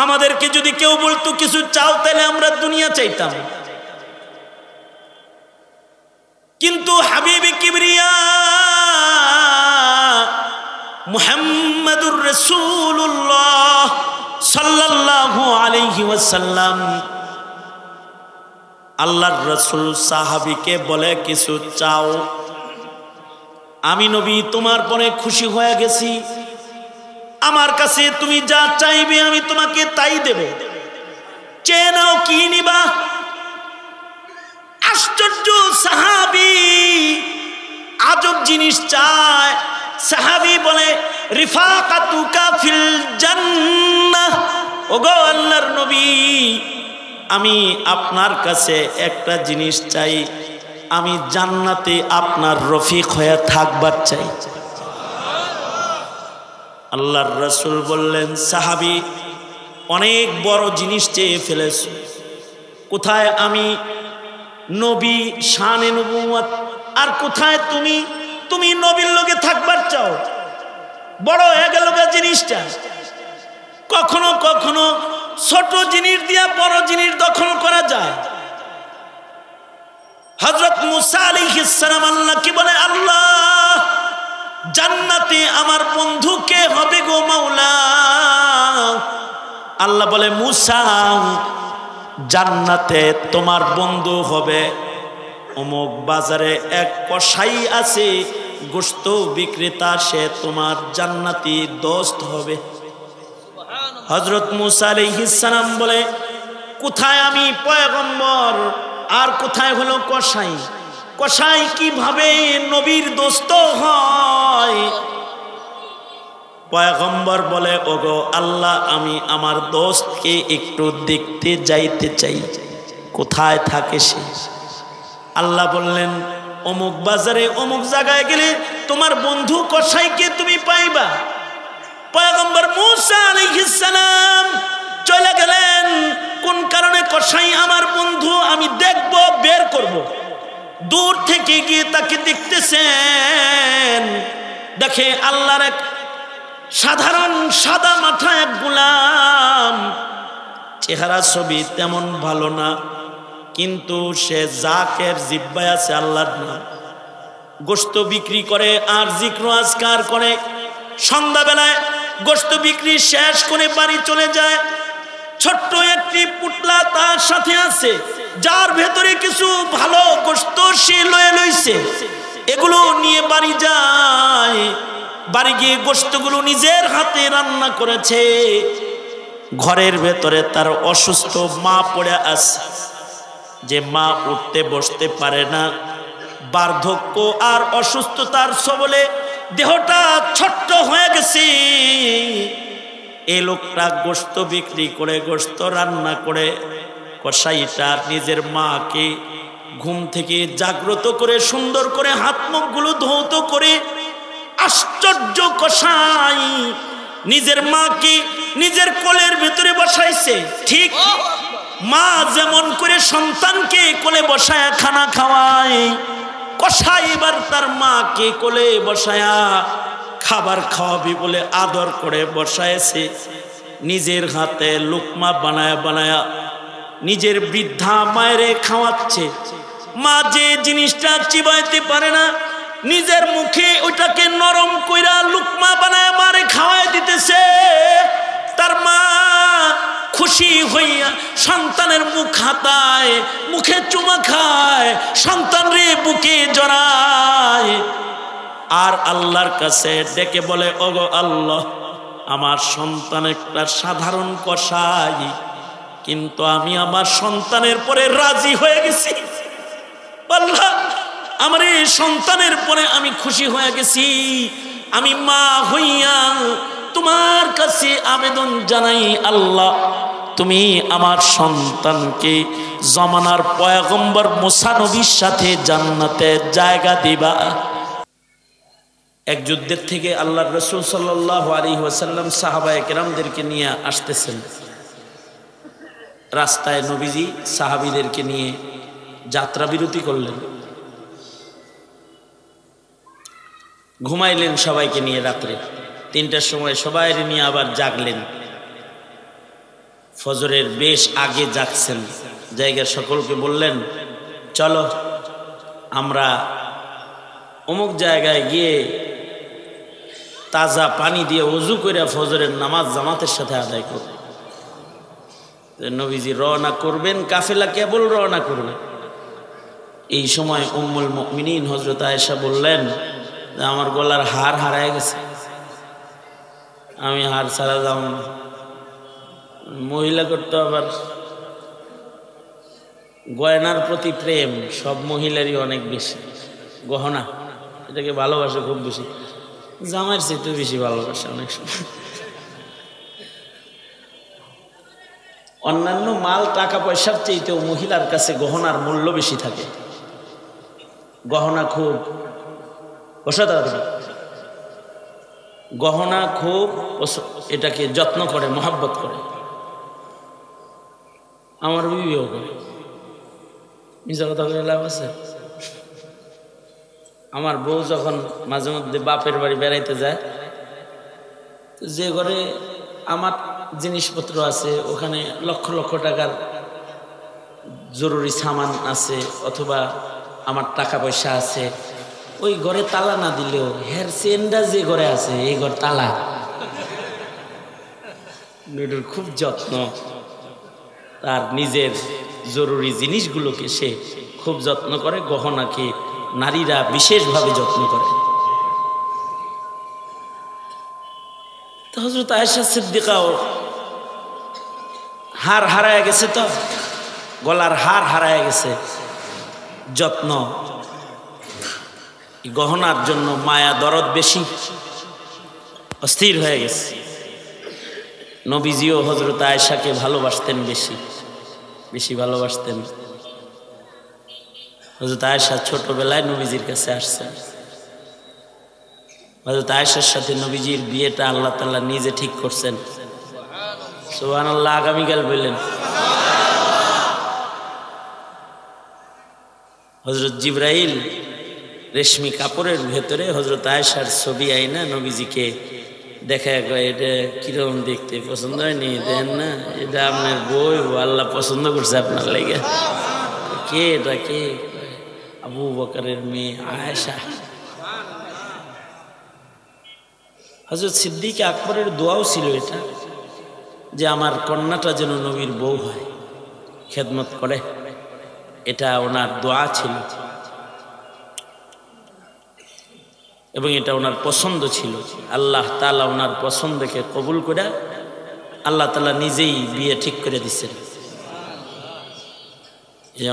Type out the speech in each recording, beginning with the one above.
আমাদেরকে যদি কেউ বলতো কিছু চাও তাহলে আমরা দুনিয়া চাইতাম, কিন্তু হাবিবে কিবরিয়া মুহাম্মাদুর রাসূলুল্লাহ সাল্লাল্লাহু আলাইহি ওয়াসাল্লাম আল্লাহর রাসূল সাহাবীকে বলে কিছু চাও, আমি নবী তোমার পরে খুশি হয়ে গেছি, আমার কাছে তুমি যা চাইবে আমি তোমাকে তাই দেব, চেয়ে নাও কি নিবা। আশ্চর্য সাহাবী আজব জিনিস চায়। সাহাবী বলে রিফাকাতুকা ফিল জান্নাহ, ওগো আল্লাহর নবী আমি আপনার কাছে একটা জিনিস চাই, আমি জান্নাতে আপনার রফিক হয়ে থাকবার চাই। আল্লাহর রাসূল বললেন সাহাবী অনেক বড় জিনিস চেয়ে ফেলেছ, কোথায় আমি নবী শানে নবুয়ত, আর কোথায় তুমি নবীর লগে থাকবার চাও, বড় হয়ে গেল জিনিসটা। কখনো কখনো ছোট জিনিস দিয়া বড় জিনিস দখল করা যায়। হযরত মুসা আলাইহিস সালাম আল্লাহকে বলে আল্লাহ জান্নাতে আমার বন্ধু কে হবে গো মাওলা। আল্লাহ বলে মুসা জান্নাতে তোমার বন্ধু হবে অমুক বাজারে এক কসাই আছে গোশত বিক্রেতা, সে তোমার জান্নাতি দোস্ত হবে। হযরত মুসা আলাইহিস সালাম বলে কোথায় আমি পয়গম্বর আর কোথায় হলো কসাই, কসাই কিভাবে নবীর দোস্ত হয়। পয়গম্বর বলে ওগো আল্লাহ আমি আমার দোস্তকে একটু দেখতে যাইতে চাই, কোথায় থাকে সে। আল্লাহ বললেন অমুক বাজারে অমুক জায়গায় গেলে তোমার বন্ধু কসাইকে তুমি পাইবা। পয়গম্বর মুসা আলাইহিস সালাম চলে গেলেন, কোন কারণে কসাই আমার বন্ধু আমি দেখব, বের করব। দূর থেকে গিয়ে তাকে দেখতেছেন, দেখে আল্লাহর এক সাধারণ সাদা মাথা এক গোলাম, চেহারা ছবি তেমন ভালো না, কিন্তু সে জাকের জিব্বায় আছে আল্লাহর নাম, গোশত বিক্রি করে আর জিক্র আজকার করে। সন্ধ্যাবেলায় গোশত বিক্রি শেষ করে বাড়ি চলে যায়। ছোট্ট একটি পুটলা তার সাথে আছে, যার ভেতরে কিছু ভালো গোশত সে লয়ে লইছে, এগুলো নিয়ে বাড়ি যায়। বাড়ি গিয়ে গোশতগুলো নিজের হাতে রান্না করেছে। ঘরের ভেতরে তার অসুস্থ মা পড়ে আছে, যে মা উঠতে বসতে পারে না, বার্ধক্য আর অসুস্থতার সবলে দেহটা ছোট্ট হয়ে গেছে। এই লোকটা গোশত বিক্রি করে গোশত রান্না করে কসাইটা নিজের মাকে ঘুম থেকে জাগ্রত করে সুন্দর করে হাত মুখগুলো ধৌত করে, আশ্চর্য কসাই নিজের মাকে নিজের কোলের ভেতরে বসাইছে। ঠিক মা যেমন করে সন্তানকে কোলে বসায়া খানা খাওয়ায়, কসাই এবার তার মাকে কোলে বসায়া খাবার খাওয়াবি বলে আদর করে বসায়েছে। নিজের হাতে লুকমা বানায়া বানায়া নিজের বৃদ্ধা মায়েরে খাওয়াচ্ছে। মা যে জিনিসটা চিবাইতে পারে না, নিজের মুখে ওইটাকে নরম কইরা লুকমা বানায় মারে খাওয়াই দিতেছে। তার মা খুশি হইয়া সন্তানের মুখ হাতায়, মুখে চুমা খায়, সন্তান রে বুকে জড়ায়, আর আল্লাহর কাছে ডেকে বলে ওগো আল্লাহ আমার সন্তান একটা সাধারণ কসাই, কিন্তু আমি আমার সন্তানের পরে রাজি হয়ে গেছি। আল্লাহ আমার এই সন্তানের পরে আমি খুশি হয়ে গেছি। আমি মা হইয়া তোমার কাছে আবেদন জানাই আল্লাহ তুমি আমার সন্তানকে জমানার পয়গম্বর মুসা নবীর সাথে জান্নাতে জায়গা দিবা। এক যুদ্ধের থেকে আল্লাহর রাসূল সাল্লাল্লাহু আলাইহি ওয়াসাল্লাম সাহাবায়ে কেরামদেরকে নিয়ে আসতেছেন। রাস্তায় নবীজি সাহাবীদেরকে নিয়ে যাত্রা বিরতি করলেন, ঘুমাইলেন সবাইকে নিয়ে। রাত্রে ৩টার সময় সবাই নিয়ে আবার জাগলেন। ফজরের বেশ আগে যাচ্ছেন, জায়গার সকলকে বললেন চলো আমরা অমুক জায়গায় গিয়ে তাজা পানি দিয়ে ওযু করে ফজরের নামাজ জামাতের সাথে আদায় করব। নবীজি রওনা করবেন, কাফেলা কেবল রওনা করবে। এই সময় উম্মুল মুমিনিন হযরত আয়েশা বললেন যে আমার গলার হার হারায় গেছে, আমি হার ছাড়া যাব না। মহিলা করতে আবার গয়নার প্রতি প্রেম সব মহিলারই অনেক বেশি, গহনা এটাকে ভালোবাসে খুব বেশি, জামাইয়ের চেয়ে বেশি ভালোবাসে অনেক সময়। অন্যান্য মাল টাকা পয়সার চেয়েতেও মহিলার কাছে গহনার মূল্য বেশি থাকে। গহনা খুব অসাধারণ, গহনা খুব এটাকে যত্ন করে, মহব্বত করে। আমার বিবিও করে, মিশা কথা বলে লাভ আছে? আমার বউ যখন মাঝে মধ্যে বাপের বাড়ি বেড়াইতে যায়, যে ঘরে আমার জিনিসপত্র আছে ওখানে লক্ষ লক্ষ টাকার জরুরি সামান আছে অথবা আমার টাকা পয়সা আছে, ওই ঘরে তালা না দিলেও হের চেনটা যে ঘরে আছে এই ঘর তালা। খুব যত্ন, তার নিজের জরুরি জিনিসগুলোকে সে খুব যত্ন করে। গহনাকে নারীরা বিশেষভাবে যত্ন করে। তো হযরত আয়েশা সিদ্দিকাও হার হারায় গেছে, তো গলার হার হারায় গেছে, যত্ন গহনার জন্য মায়া দরদ বেশি, অস্থির হয়ে গেছে। নবীজিও হযরত আয়েশাকে ভালোবাসতেন, বেশি বেশি ভালোবাসতেন। হযরত আয়েশা ছোটবেলায় নবীজির কাছে আসছেন। হযরত আয়েশার সাথে নবীজির বিয়েটা আল্লাহ তাআলা নিজে ঠিক করছেন। সুবহানাল্লাহ, আগামীকাল বললেন। হযরত জিবরাইল রেশমি কাপড়ের ভেতরে হযরত আয়েশার ছবি আইনা নবীজিকে দেখা, এটা কিরকম দেখতে, পছন্দ হয়নি? দেন না, এটা আপনার বই, আল্লাহ পছন্দ করছে আপনার লাগে। কে এটা? কে? আবু বকরের মেয়ে আয়েশা। হযরত সিদ্দিক আকবরের দোয়াও ছিল এটা, যে আমার কন্যাটা যেন নবীর বউ হয়, খেদমত করে। এটা ওনার দোয়া ছিল এবং এটা ওনার পছন্দ ছিল। আল্লাহ তাআলা ওনার পছন্দকে কবুল করে আল্লাহ তাআলা নিজেই বিয়ে ঠিক করে দিচ্ছেন।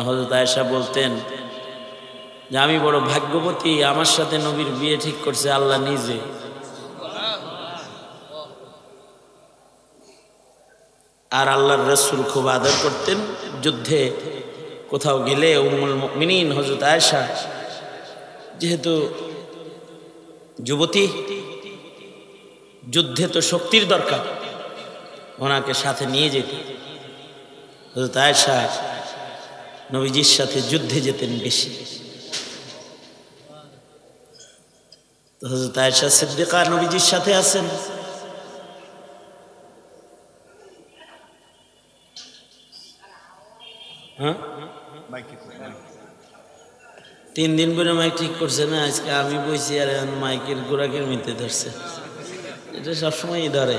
হযরত আয়েশা বলতেন যে আমি বড় ভাগ্যবতী, আমার সাথে নবীর বিয়ে ঠিক করছে আল্লাহ নিজে। আর আল্লাহর রাসূল খুব আদর করতেন। যুদ্ধে কোথাও গেলে উম্মুল মুমিনিন হযরত আয়েশা যেহেতু যুবতী, যুদ্ধে তো শক্তির দরকার, ওনাকে সাথে নিয়ে যেত। হযরত আয়েশা নবীজির সাথে যুদ্ধে যেতেন বেশি। তো হযরত আয়েশা সিদ্দিকা নবীজির সাথে আছেন। হ্যাঁ, 3 দিন পরে মাইক ঠিক করছে না, আজকে আমি বইছি আর মাইকের গোড়াকের মিতে ধরছে। এটা সবসময়ই ধরে,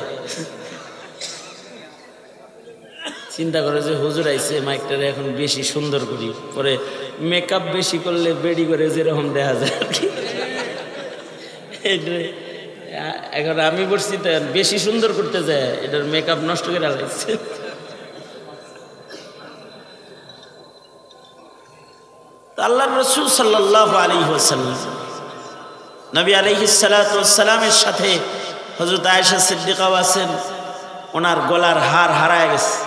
চিন্তা করে যে হুজুর আইছে, মাইকটারে এখন বেশি সুন্দর করি, পরে মেকআপ বেশি করলে বেডি করে যেরকম দেখা যায় আর কি। এখন আমি বলছি তো বেশি সুন্দর করতে যায়, এটার মেকআপ নষ্ট করে লাগছে। আল্লাহর রাসূল সাল্লাল্লাহু আলাইহি ওয়াসাল্লাম, নবী আলাইহিস সালাতু ওয়াস সালামের সাথে হযরত আয়েশা সিদ্দিকাও আছেন। ওনার গলার হার হারায় গেছে,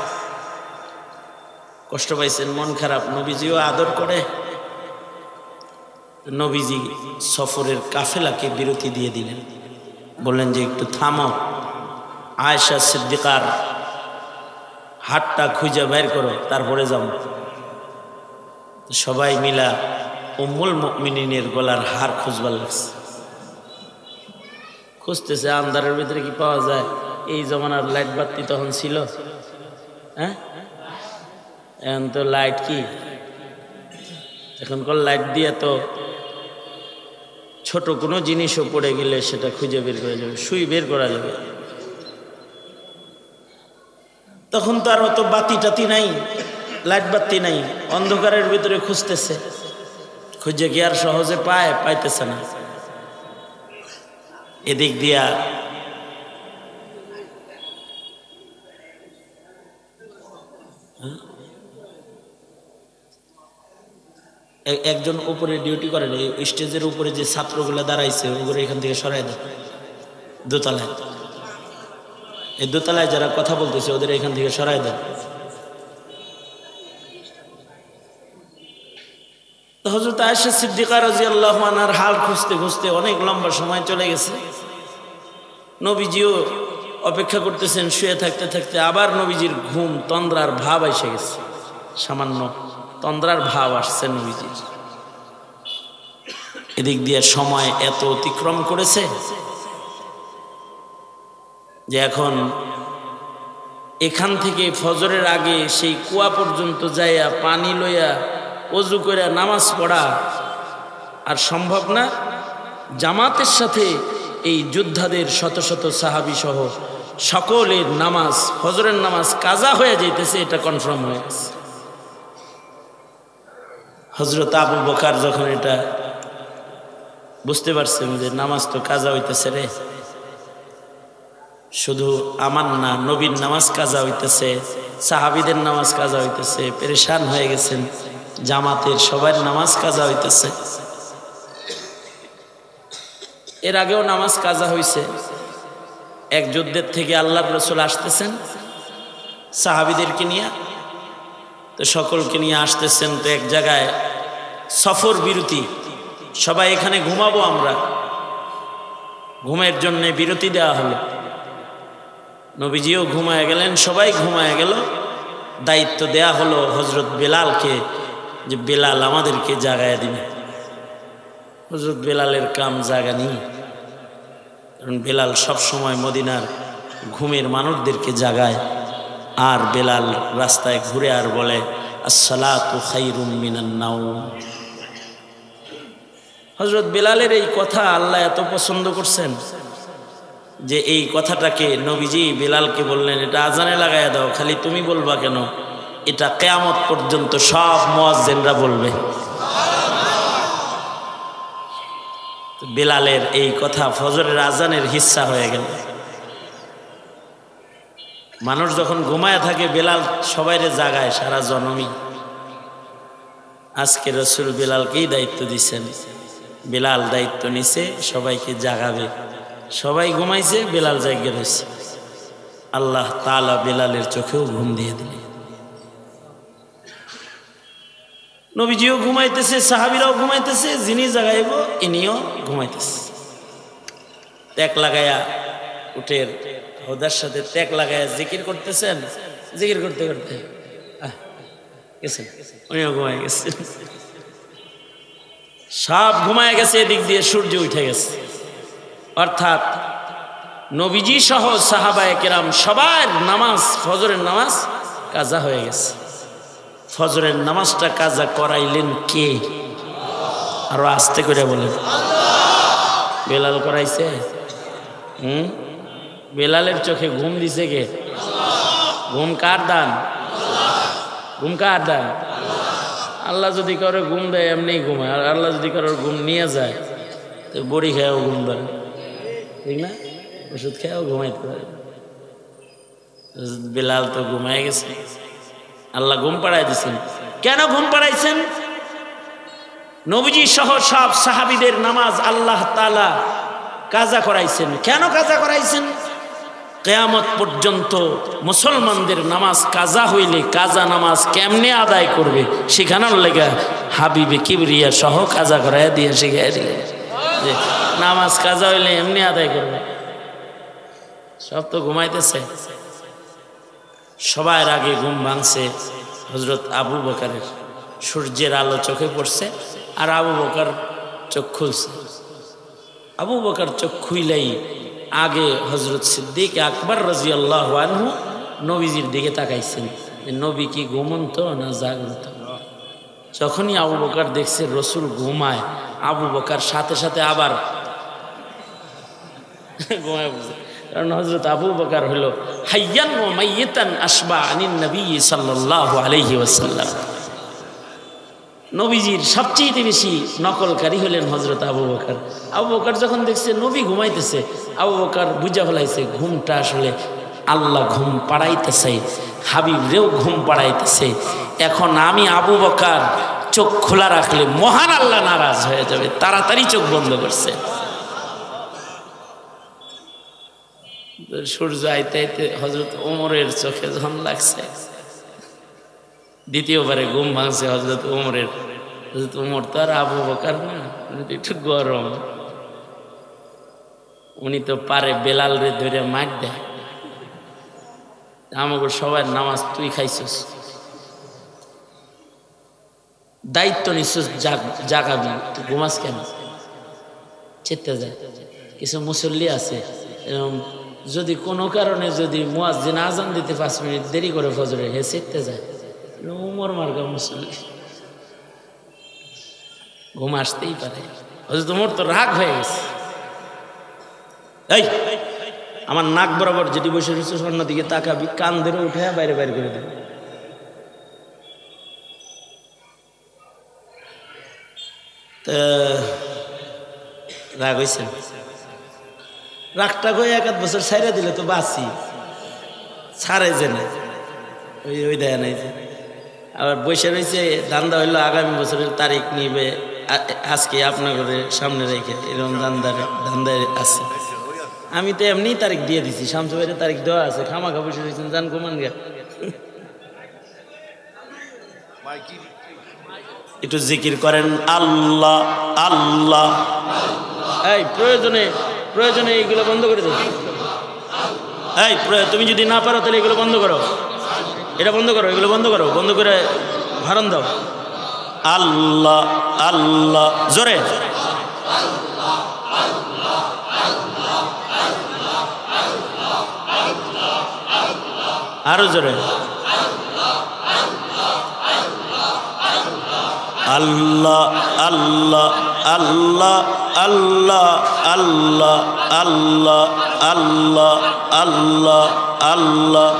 কষ্ট পাইছেন, মন খারাপ। নবীজিও আদর করে। নবীজি সফরের কাফেলাকে বিরতি দিয়ে দিলেন, বললেন যে একটু থামো, আয়েশা সিদ্দিকার হাতটা খুঁজে বের করো, তারপরে যাবো। সবাই মিলা উম্মুল মুমিনিনের গলার হার খুঁজবার লাগছে। খুঁজতেছে, আন্ধারের ভিতরে কি পাওয়া যায়? এই জমানার লাইট বাতি তখন ছিল, হ্যাঁ, এখন তো লাইট কি, এখনকার লাইট দিয়ে তো ছোট কোনো জিনিসও পড়ে গেলে সেটা খুঁজে বের করা যাবে, সুই বের করা যাবে। তখন তো আর অত বাতি টাতি নাই, লাইট বাতি নাই, অন্ধকারের ভিতরে খুঁজতেছে, খুঁজে কি আর সহজে পাইতেছে না। এদিক দিয়া একজন উপরে ডিউটি করেন, স্টেজের উপরে যে ছাত্রগুলো দাঁড়াইছে ওগুলো এখান থেকে সরাই দেয় দোতলায়, এই দোতলায় যারা কথা বলতেছে ওদের এখান থেকে সরাই দেয়। হযরত আয়েশা সিদ্দিকা রাদিয়াল্লাহু আনহার হাল খুঁজতে খুঁজতে অনেক লম্বা সময় চলে গেছে। নবীজিও অপেক্ষা করতেছেন, শুয়ে থাকতে থাকতে আবার নবীজির ঘুম তন্দ্রার ভাব এসে গেছে, সামান্য তন্দ্রার ভাব আসছে নবীজির। এদিক দিয়ে সময় এত অতিক্রম করেছে যে এখন এখান থেকে ফজরের আগে সেই কুয়া পর্যন্ত যাইয়া পানি লইয়া ওযু করে নামাজ পড়া আর সম্ভব না। জামাতের সাথে এই যোদ্ধাদের শত শত সাহাবী সহ সকলের নামাজ, ফজরের নামাজ কাজা হয়ে যাইতেছে, এটা কনফার্ম হয়ে গেছে। হযরত আবু বকর যখন এটা বুঝতে পারছেন যে নামাজ তো কাজা হইতেছে রে, শুধু আমার না, নবীর নামাজ কাজা হইতেছে, সাহাবীদের নামাজ কাজা হইতেছে, পেরেশান হয়ে গেছেন, জামাতের সবার নামাজ কাজা হইতেছে। এর আগেও নামাজ কাজা হইছে, এক যুদ্ধের থেকে আল্লাহর রাসূল আসতেছেন সাহাবীদেরকে নিয়ে, তো সকলকে নিয়ে আসতেছেন, তো এক জায়গায় সফর বিরতি, সবাই এখানে ঘুমাবো আমরা, ঘুমের জন্য বিরতি দেওয়া হলো। নবীজিও ঘুমায় গেলেন, সবাই ঘুমায় গেল। দায়িত্ব দেয়া হলো হযরত বেলালকে, যে বেলাল আমাদেরকে জাগায় দিবে। হযরত বেলালের কাম জাগানি, কারণ বেলাল সবসময় মদিনার ঘুমের মানুষদেরকে জাগায়, আর বেলাল রাস্তায় ঘুরে আর বলে আসসালাতু খায়রুম মিনান নাওম। হযরত বেলালের এই কথা আল্লাহ এত পছন্দ করছেন যে এই কথাটাকে নবীজি বেলালকে বললেন, এটা আজানে লাগাইয়া দাও, খালি তুমি বলবা কেন, এটা কিয়ামত পর্যন্ত সব মুয়াজ্জিনরা বলবে। বেলালের এই কথা ফজরের আজানের হিস্সা হয়ে গেল। মানুষ যখন ঘুমায় থাকে বেলাল সবাইরে জাগায় সারা জনমই। আজকে রাসূল বেলালকেই দায়িত্ব দিচ্ছেন, বেলাল দায়িত্ব নিছে সবাইকে জাগাবে। সবাই ঘুমাইছে, বেলাল জাগিয়ে রয়েছে। আল্লাহ তাআলা বেলালের চোখেও ঘুম দিয়ে দিলেন। নবীজিও ঘুমাইতেছে, সাহাবীরাও ঘুমাইতেছে, যিনি জাগাইব ইনিও ঘুমাইতেছে। ত্যাগ লাগায়া উঠের হোদার সাথে ত্যাগ লাগায়া জিকির করতেছেন, জিকির করতে করতে গেছেন, উনিও ঘুমাই গেছে। সব ঘুমায় গেছে, এদিক দিয়ে সূর্য উঠে গেছে। অর্থাৎ নবীজি সহ সাহাবায়ে কেরাম সবার নামাজ, ফজরের নামাজ কাজা হয়ে গেছে। ফজরের নামাজটা কাজা করাইলেন কে? আরো আস্তে করে বলেন। বেলাল করাইছে? বেলালের চোখে ঘুম দিছে কে? ঘুম কার দান? ঘুম কার দান? আল্লাহ যদি কারো ঘুম দেয় এমনি ঘুমায়, আর আল্লাহ যদি কারোর ঘুম নিয়ে যায় তো বড়ি খেয়েও ঘুম দেয়, ঠিক না? ওষুধ খেয়েও ঘুমাইতে পারে। বেলাল তো ঘুমায় গেছে, আল্লাহ ঘুম পাড়াই দিচ্ছেন। কেন ঘুম পাড়াইছেন? নবীজি সহ সব সাহাবীদের নামাজ আল্লাহ তাআলা কাজা করাইছেন। কেন কাজা করাইছেন? কিয়ামত পর্যন্ত মুসলমানদের নামাজ কাজা হইলে কাজা নামাজ কেমনে আদায় করবে সেখানের লেগে হাবিবে কিবরিয়া সহ কাজা করাইয়া দিয়ে শিখাই দিলেন যে নামাজ কাজা হইলে এমনি আদায় করবে। সব তো ঘুমাইতেছে। সবার আগে ঘুম ভাঙছে হযরত আবু বকরের। সূর্যের আলো চোখে পড়ছে আর আবু বকর চোখ খুলছে। আবু বকর চোখ খুইলেই আগে হযরত সিদ্দিক আকবর রাদিয়াল্লাহু আনহু নবীজির দিকে তাকাইছেন, নবী কি ঘুমন্ত না জাগ্রত। যখনই আবু বকর দেখছে রসুল ঘুমায়, আবু বকর সাথে সাথে আবার ঘুমায় বলছে। কারণ হযরত আবু বকর হলো হাইয়ান ওয়া মাইয়িতান আশবা আনিন নবী সাল্লাল্লাহু আলাইহি ওয়াসাল্লাম। নবীজির সবচেয়ে বেশি নকলকারী হলেন হযরত আবু বকর। আবু বকর যখন দেখছে নবী ঘুমাইতেছে, আবু বকর বুঝা ফেলাইছে ঘুমটা আসলে আল্লাহ ঘুম পাড়াইতেছে, হাবিব রেও ঘুম পাড়াইতেছে। এখন আমি আবু বকর চোখ খোলা রাখলে মহান আল্লাহ নারাজ হয়ে যাবে, তাড়াতাড়ি চোখ বন্ধ করছে। সূর্য আইতে আইতে হযরত ওমরের চোখে যখন লাগছে, দ্বিতীয়বারে ঘুম ভাঙছে হযরত ওমরের। হযরত ওমর তো আর আবু বকর না, একটু গরম, উনি তো পারে বেলাল রে ধরে মার দেয়, আমাকে সবার নামাজ তুই খাইছিস, দায়িত্ব নিশ্চিস, জাগাবি, তুই ঘুমাস কেন, চেতে যায়। কিছু মুসল্লি আছে এরকম, যদি কোনো কারণে যদি মুয়াজ্জিন আজান দিতে 5 মিনিট দেরি করে ফজরে, হে চেতে যায়। উমর মার্কা মুসল্লি, ঘুম আসতেই পারে। হযরত ওমর তো রাগ হয়ে গেছে, এই আমার নাক বরাবর যেটি বসে রয়েছে অন্যদিকে তাকাবি, কান ধরে উঠে বাইরে বাইরে করে দেবে। রাগ হয়েছে, রাগটা হয়ে 1-1 বছর ছাইরা দিলে তো বাঁচি, ছাড়ে যে না, ওই দেয় নাই যে। আবার বসে রয়েছে ধান্দা হইলো আগামী বছরের তারিখ নিবে, আজকে আপনার ঘরে সামনে রেখে, এরকম ধান্দায় আছে। আমি তো এমনি তারিখ দিয়ে দিছি, শামসু ভাইয়ের তারিখ দেওয়া আছে, খামাখা বসে রয়েছেন, জান কমান গে। একটু জিকির করেন আল্লাহ আল্লাহ। এই প্রয়োজনে এইগুলো বন্ধ করে দেবো। এই তুমি যদি না পারো তাহলে এগুলো বন্ধ করো, এটা বন্ধ করো, এগুলো বন্ধ করো, বন্ধ করে ভারণ দাও। আল্লাহ আল্লাহ জোরে, আরো জোরে, আল্লাহ আল্লাহ আল্লাহ আল্লাহ আল্লাহ আল্লাহ আল্লাহ আল্লাহ আল্লাহ।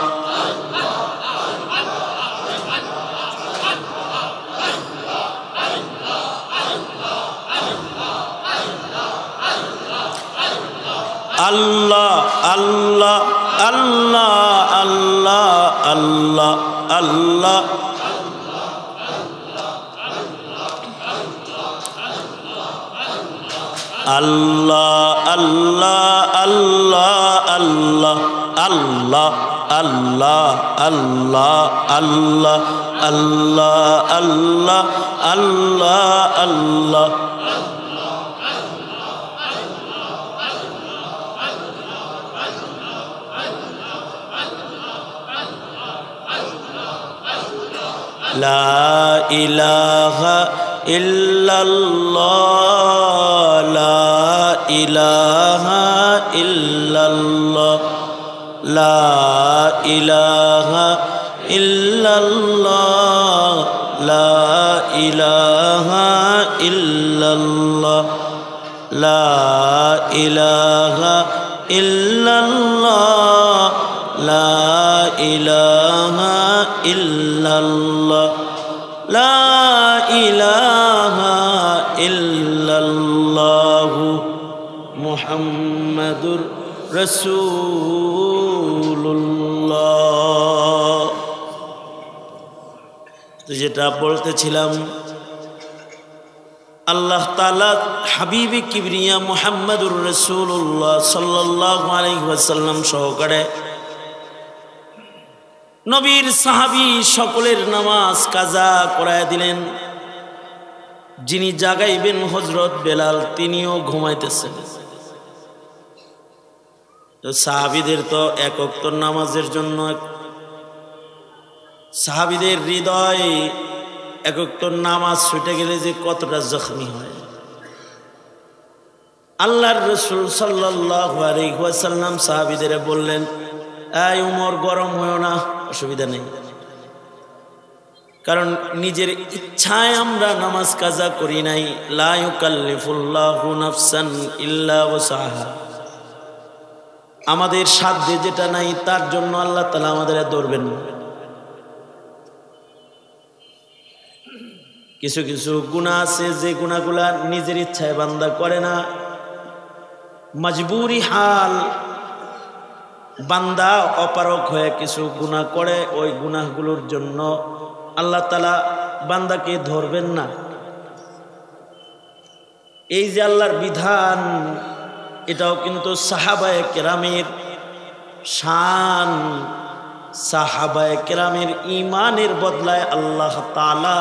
আল্লাহ আল্লাহ আল্লাহ আল্লাহ আল্লাহ আল্লাহ। আল্লাহ আল্লাহ আল্লাহ আল্লাহ আল্লাহ আল্লাহ আল্লাহ আল্লাহ আল্লাহ আল্লাহ আল্লাহ। লা ইলাহা ইল্লাল্লাহ, লা ইলাহা ইল্লাল্লাহ, লা ইলাহা ইল্লাল্লাহ, লা ইলাহা ইল্লাল্লাহ, লা ইলাহা ইল্লাল্লাহ, লা ইলাহা ইল্লাল্লাহ, লা ইলাহা ইল্লাল্লাহু মুহাম্মাদুর রাসূলুল্লাহ। তো যেটা বলতেছিলাম, আল্লাহ তাআলা হাবিবে কিবরিয়া মুহাম্মাদুর রাসূলুল্লাহ সাল্লাল্লাহু আলাইহি ওয়াসাল্লাম সহকারে নবীর সাহাবী সকলের নামাজ কাজা করায় দিলেন। যিনি জাগাইবেন হযরত বেলাল, তিনিও ঘুমাইতেছেন। তো সাহাবীদের তো এক ওয়াক্ত নামাজের জন্য, সাহাবীদের হৃদয় এক ওয়াক্ত নামাজ ছুটে গেলে যে কতটা জখমি হয়। আল্লাহর রাসূল সাল্লাল্লাহু আলাইহি ওয়াসাল্লাম সাহাবীদের বললেন, এই উমর গরম হয়েও না, অসুবিধা নেই, কারণ নিজের ইচ্ছায় আমরা নামাজ কাজা করি নাই। লা ইউকাল্লিফুল্লাহু নাফসান ইল্লা ওয়াসাহা, আমাদের সাধ্যে যেটা নাই তার জন্য আল্লাহ তাআলা আমাদের ধরবেন না। কিছু কিছু গুনাহ আছে যে গুনাহগুলা নিজের ইচ্ছায় বান্দা করে না, মজবুরি হাল, বান্দা অপারক হয়ে কিছু গুনাহ করে, ওই গুনাহগুলোর জন্য আল্লাহ তাআলা বান্দাকে ধরবেন না। এই যে আল্লাহর বিধান, এটাও কিন্তু সাহাবায়ে কেরামের শান, সাহাবায়ে কেরামের ঈমানের বদলায় আল্লাহ তাআলা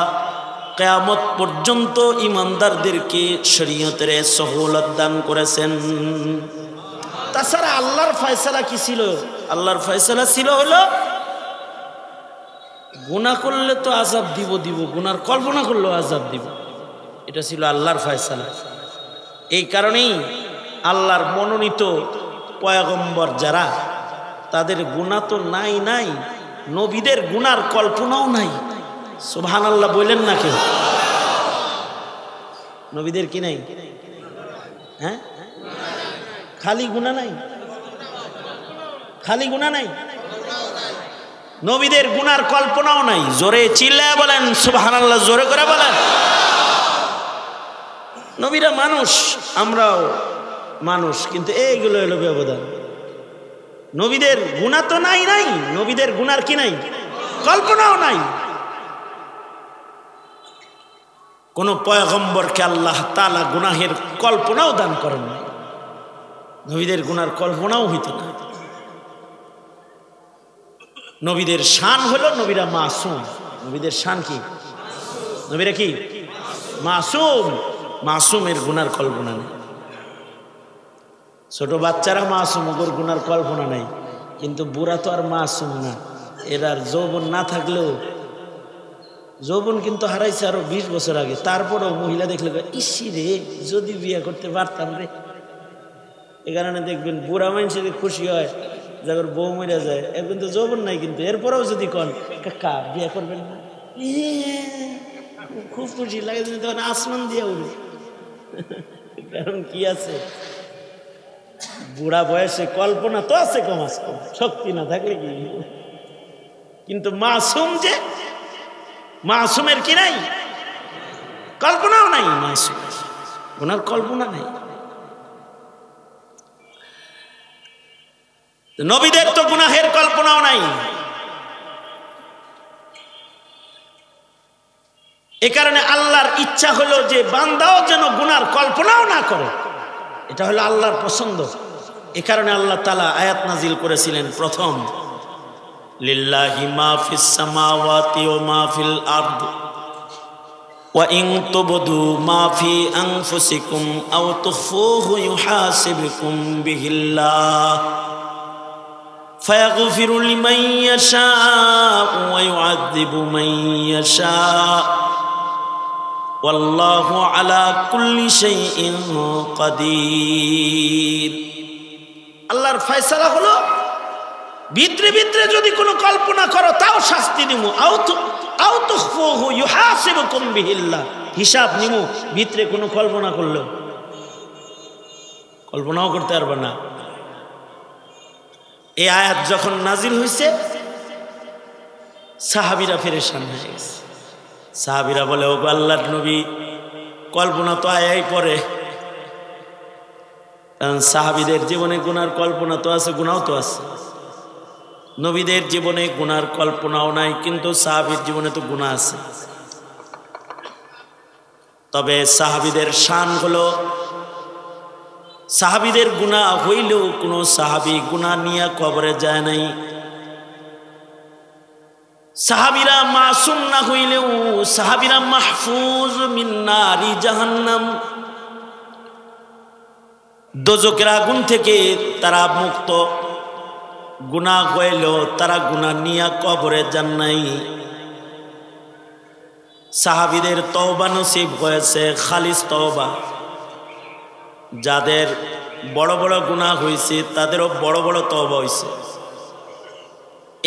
কিয়ামত পর্যন্ত ঈমানদারদেরকে শরীয়তের সহূলত দান করেছেন। তাছাড়া আল্লাহর ফয়সালা কি ছিল? আল্লাহর ফয়সালা ছিল হলো গুনাহ করলে তো আযাব দিব, গুনার কল্পনা করলেও আযাব দিব, এটা ছিল আল্লাহর ফয়সালা। এই কারণেই আল্লাহর মনোনীত পয়গম্বর যারা, তাদের গুনাহ তো নাই, নবীদের গুনার কল্পনাও নাই। সুবহানাল্লাহ বললেন না কেউ? নবীদের কি নাই? হ্যাঁ, খালি গুনাহ নাই, খালি গুনাহ নাই, নবীদের গুনার কল্পনাও নাই। জোরে চিল্লায় বলেন সুবহানাল্লাহ, জোরে করে বলেন। নবীরা মানুষ, আমরাও মানুষ, কিন্তু এইগুলো হলো ব্যবধান। নবীদের গুনাহ তো নাই, নবীদের গুনার কি নাই? কল্পনাও নাই। কোন পয়গম্বরকে আল্লাহ তাআলা গুনাহের কল্পনাও দান করেন না, নবীদের গুনার কল্পনাও হইত না। নবীদের শান হলো নবীরা মাসুম। নবীদের শান কি? নবীরা কি? মাসুম। মাসুমের গুনার কল্পনা নেই। ছোট বাচ্চারা মাসুম, ওর গুনার কল্পনা নেই, কিন্তু বুড়া তো আর মাসুম না। এরার যৌবন না থাকলেও, যৌবন কিন্তু হারাইছে আরো 20 বছর আগে, তারপরেও মহিলা দেখলে ইসি রে যদি বিয়ে করতে পারতাম রে। এ কারণে দেখবেন বুড়া মানুষের খুশি হয় যাদের বউ মরে যায়, এর কিন্তু যৌবন নাই, কিন্তু এরপরেও যদি কন কাকা বিয়ে করবেন না, খুব খুশি লাগে, তখন আসমান দিয়ে উঠে। কারণ কি আছে, বুড়া বয়সে কল্পনা তো আছে, কম আছে, শক্তি না থাকলে কি। কিন্তু মাসুম, যে মাসুমের কি নাই? কল্পনাও নাই। মাসুম ওনার কল্পনা নাই। নবীদের তো গুনাহের কল্পনাও নাই। এ কারণে আল্লাহর ইচ্ছা হলো যে বান্দাও যেন গুনার কল্পনাও না করে, এটা হলো আল্লাহর পছন্দ। এ কারণে আল্লাহ তাআলা আয়াত নাজিল করেছিলেন প্রথম, লিল্লাহি মা ফিস সামাওয়াতি ওয়া মা ফিল আরদ ওয়া ইন তুবদু মা ফি আনফুসিকুম আও তুখফুহু ইউহাসিবকুম বিহিল্লাহ ফায়াগফিরু লিমান ইয়াশাউ ওয়া ইউআযযিবু মান ইয়াশাউ ওয়াল্লাহু আলা কুল্লি শাইইন কাদির। আল্লাহর ফয়সালা হলো ভিতরে ভিতরে যদি কোনো কল্পনা করো তাও শাস্তি দিমু, আও তুখফুহু ইউহাসিবকুম বিহিল্লাহ, হিসাব নিমু। ভিতরে কোনো কল্পনা করলেও, কল্পনাও করতে পারবে না। এই আয়াত যখন নাজিল হয়েছে, সাহাবীরা পেরেশান হয়ে গেছে। সাহাবীরা বলে, ও আল্লাহর নবী, কল্পনা তো আয়াই পড়ে। কারণ সাহাবীদের জীবনে গুনার কল্পনা তো আছে, গুনাও তো আছে। নবীদের জীবনে গুনার কল্পনাও নাই, কিন্তু সাহাবীর জীবনে তো গুনাহ আছে। তবে সাহাবীদের শান হলো, সাহাবীদের গুনাহ হইলেও কোনো সাহাবী গুনাহ নিয়ে কবরে যায় নাই। সাহাবীরা মাসুম না হইলেও সাহাবীরা মাহফুজ মিন নারি জাহান্নাম, দোজখের আগুন থেকে তারা মুক্ত। গুনাহ হইলেও তারা গুনাহ নিয়ে কবরে যান নাই। সাহাবীদের তওবা নসিব হয়েছে, খালিস তওবা। যাদের বড় বড় গুনাহ হয়েছে তাদেরও বড় বড় তওবা হয়েছে।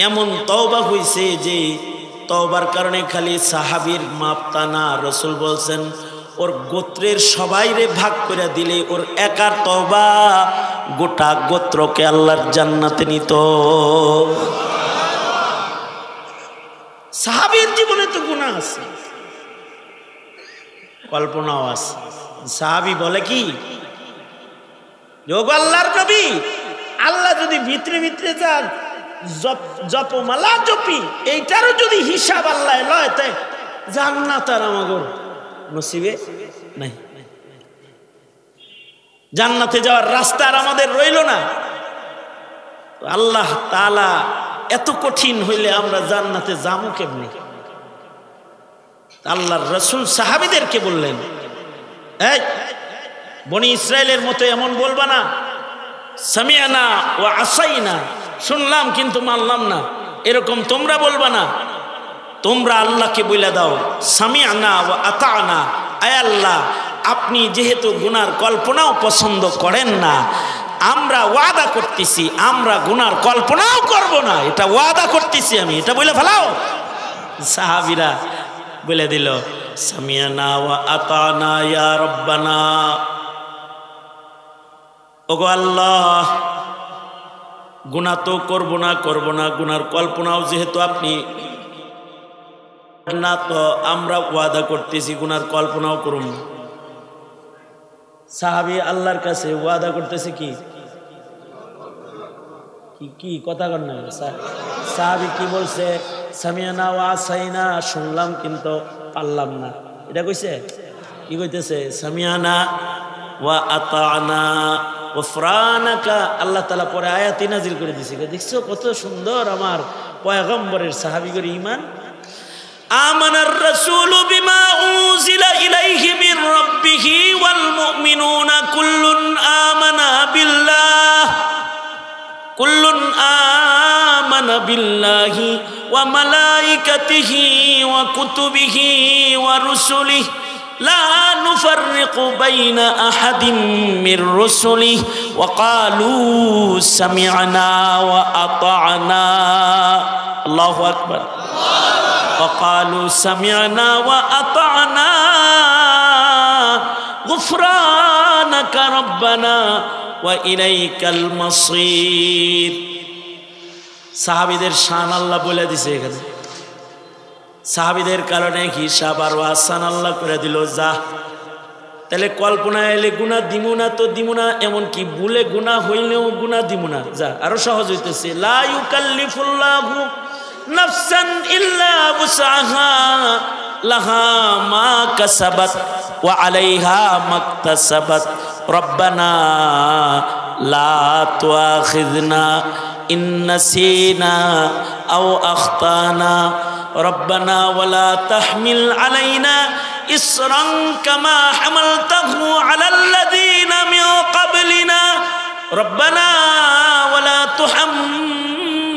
এমন তওবা হইছে যে তওবার কারণে খালি সাহাবীর মাপতা না, রাসূল বলছেন ওর গোত্রের সবাইরে ভাগ করে দিলে ওর একার তওবা গোটা গোত্রকে আল্লাহর জান্নাতে নিত। সাহাবীর জীবনে তো গুনাহ আছে, কল্পনাও আছে। সাহাবী বলে কি, যোগ আল্লাহর নবী, আল্লাহ যদি ভিতরে ভিতরে যান জপমালা জপি এইটারও যদি হিসাব আল্লাহ লয়, তাই জান্নাত আর আমাগর নসিবে নাই, জান্নাতে যাওয়ার রাস্তা আর আমাদের রইল না। আল্লাহ তাআলা এত কঠিন হইলে আমরা জান্নাতে যাবো কেমনে? আল্লাহর রাসূল সাহাবীদেরকে বললেন, এই বনি ইসরায়েলের মতো এমন বলবা না, সামিআনা ওয়া আসাইনা, শুনলাম কিন্তু মানলাম না, এরকম তোমরা বলবা না। তোমরা আল্লাহকে বলে দাও সামিআনা ওয়া আতানা, আয় আল্লাহ আপনি যেহেতু গুনার কল্পনাও পছন্দ করেন না, আমরা ওয়াদা করতেছি আমরা গুনার কল্পনাও করব না, এটা ওয়াদা করতেছি আমি, এটা বলে ফেলাও। সাহাবীরা বলে দিল সামিআনা ওয়া আতানা ইয়া রাব্বানা, ওগো আল্লাহ গুনাহ তো করব না গুনার কল্পনাও যেহেতু আপনি না, তো আমরা ওয়াদা করতেছি গুনার কল্পনাও করব না। সাহাবী আল্লাহর কাছে ওয়াদা করতেছে কি কি কথা কর না, সাহাবী কি বলছে, সামিআনা ওয়া আসাইনা, শুনলাম কিন্তু পারলাম না, এটা কইছে। কি কইতেছে, সামিআনা ওয়া আতানা গফরানাকা। আল্লাহ তাআলা পরে আয়াত নাযিল করে দিয়েছে, দেখছো কত সুন্দর আমার পয়গম্বরের সাহাবীদের ঈমান। আমানার রাসূলু বিমা উনজিলা ইলাইহি মির রাব্বিহি ওয়াল মুমিনুনা কুল্লুন আমানা বিল্লাহি ওয়া মালাইকাতিহি ওয়া কুতুবিহি ওয়া রুসুলিহি লা নুফাররিকু বাইনা আহাদিম মির রুসুলিহি ওয়া ক্বালু সামি'না ওয়া আতা'না। আল্লাহু আকবার। وقالوا سمعنا وأطعنا غفرانك ربنا وإليك المصير। সাহাবীদের শান আল্লাহ বলে দিছে এখানে, সাহাবীদের কারণে হিসাব আর ওয়াসান আল্লাহ করে দিল। যা তাহলে কল্পনা এলে গুনাহ দিমু না তো দিমু না, এমনকি ভুলে গুনাহ হইলেও গুনাহ দিমু না, যা আরো সহজ হইতেছে। লা ইউকাল্লিফুল্লাহু নাফসান ইল্লা বুসআহা লাহা মা কাসাবাত ওয়া আলাইহা মাকতাসাবাত রব্বানা লা তুআখিযনা ইন নাসিনা আও আখতানা রব্বানা ওয়া লা তাহমিল আলাইনা ইসরান কামা হামালতাহু আলাল্লাযীনা মিন ক্বাবলিনা রব্বানা ওয়া লা তুহাম্মিলনা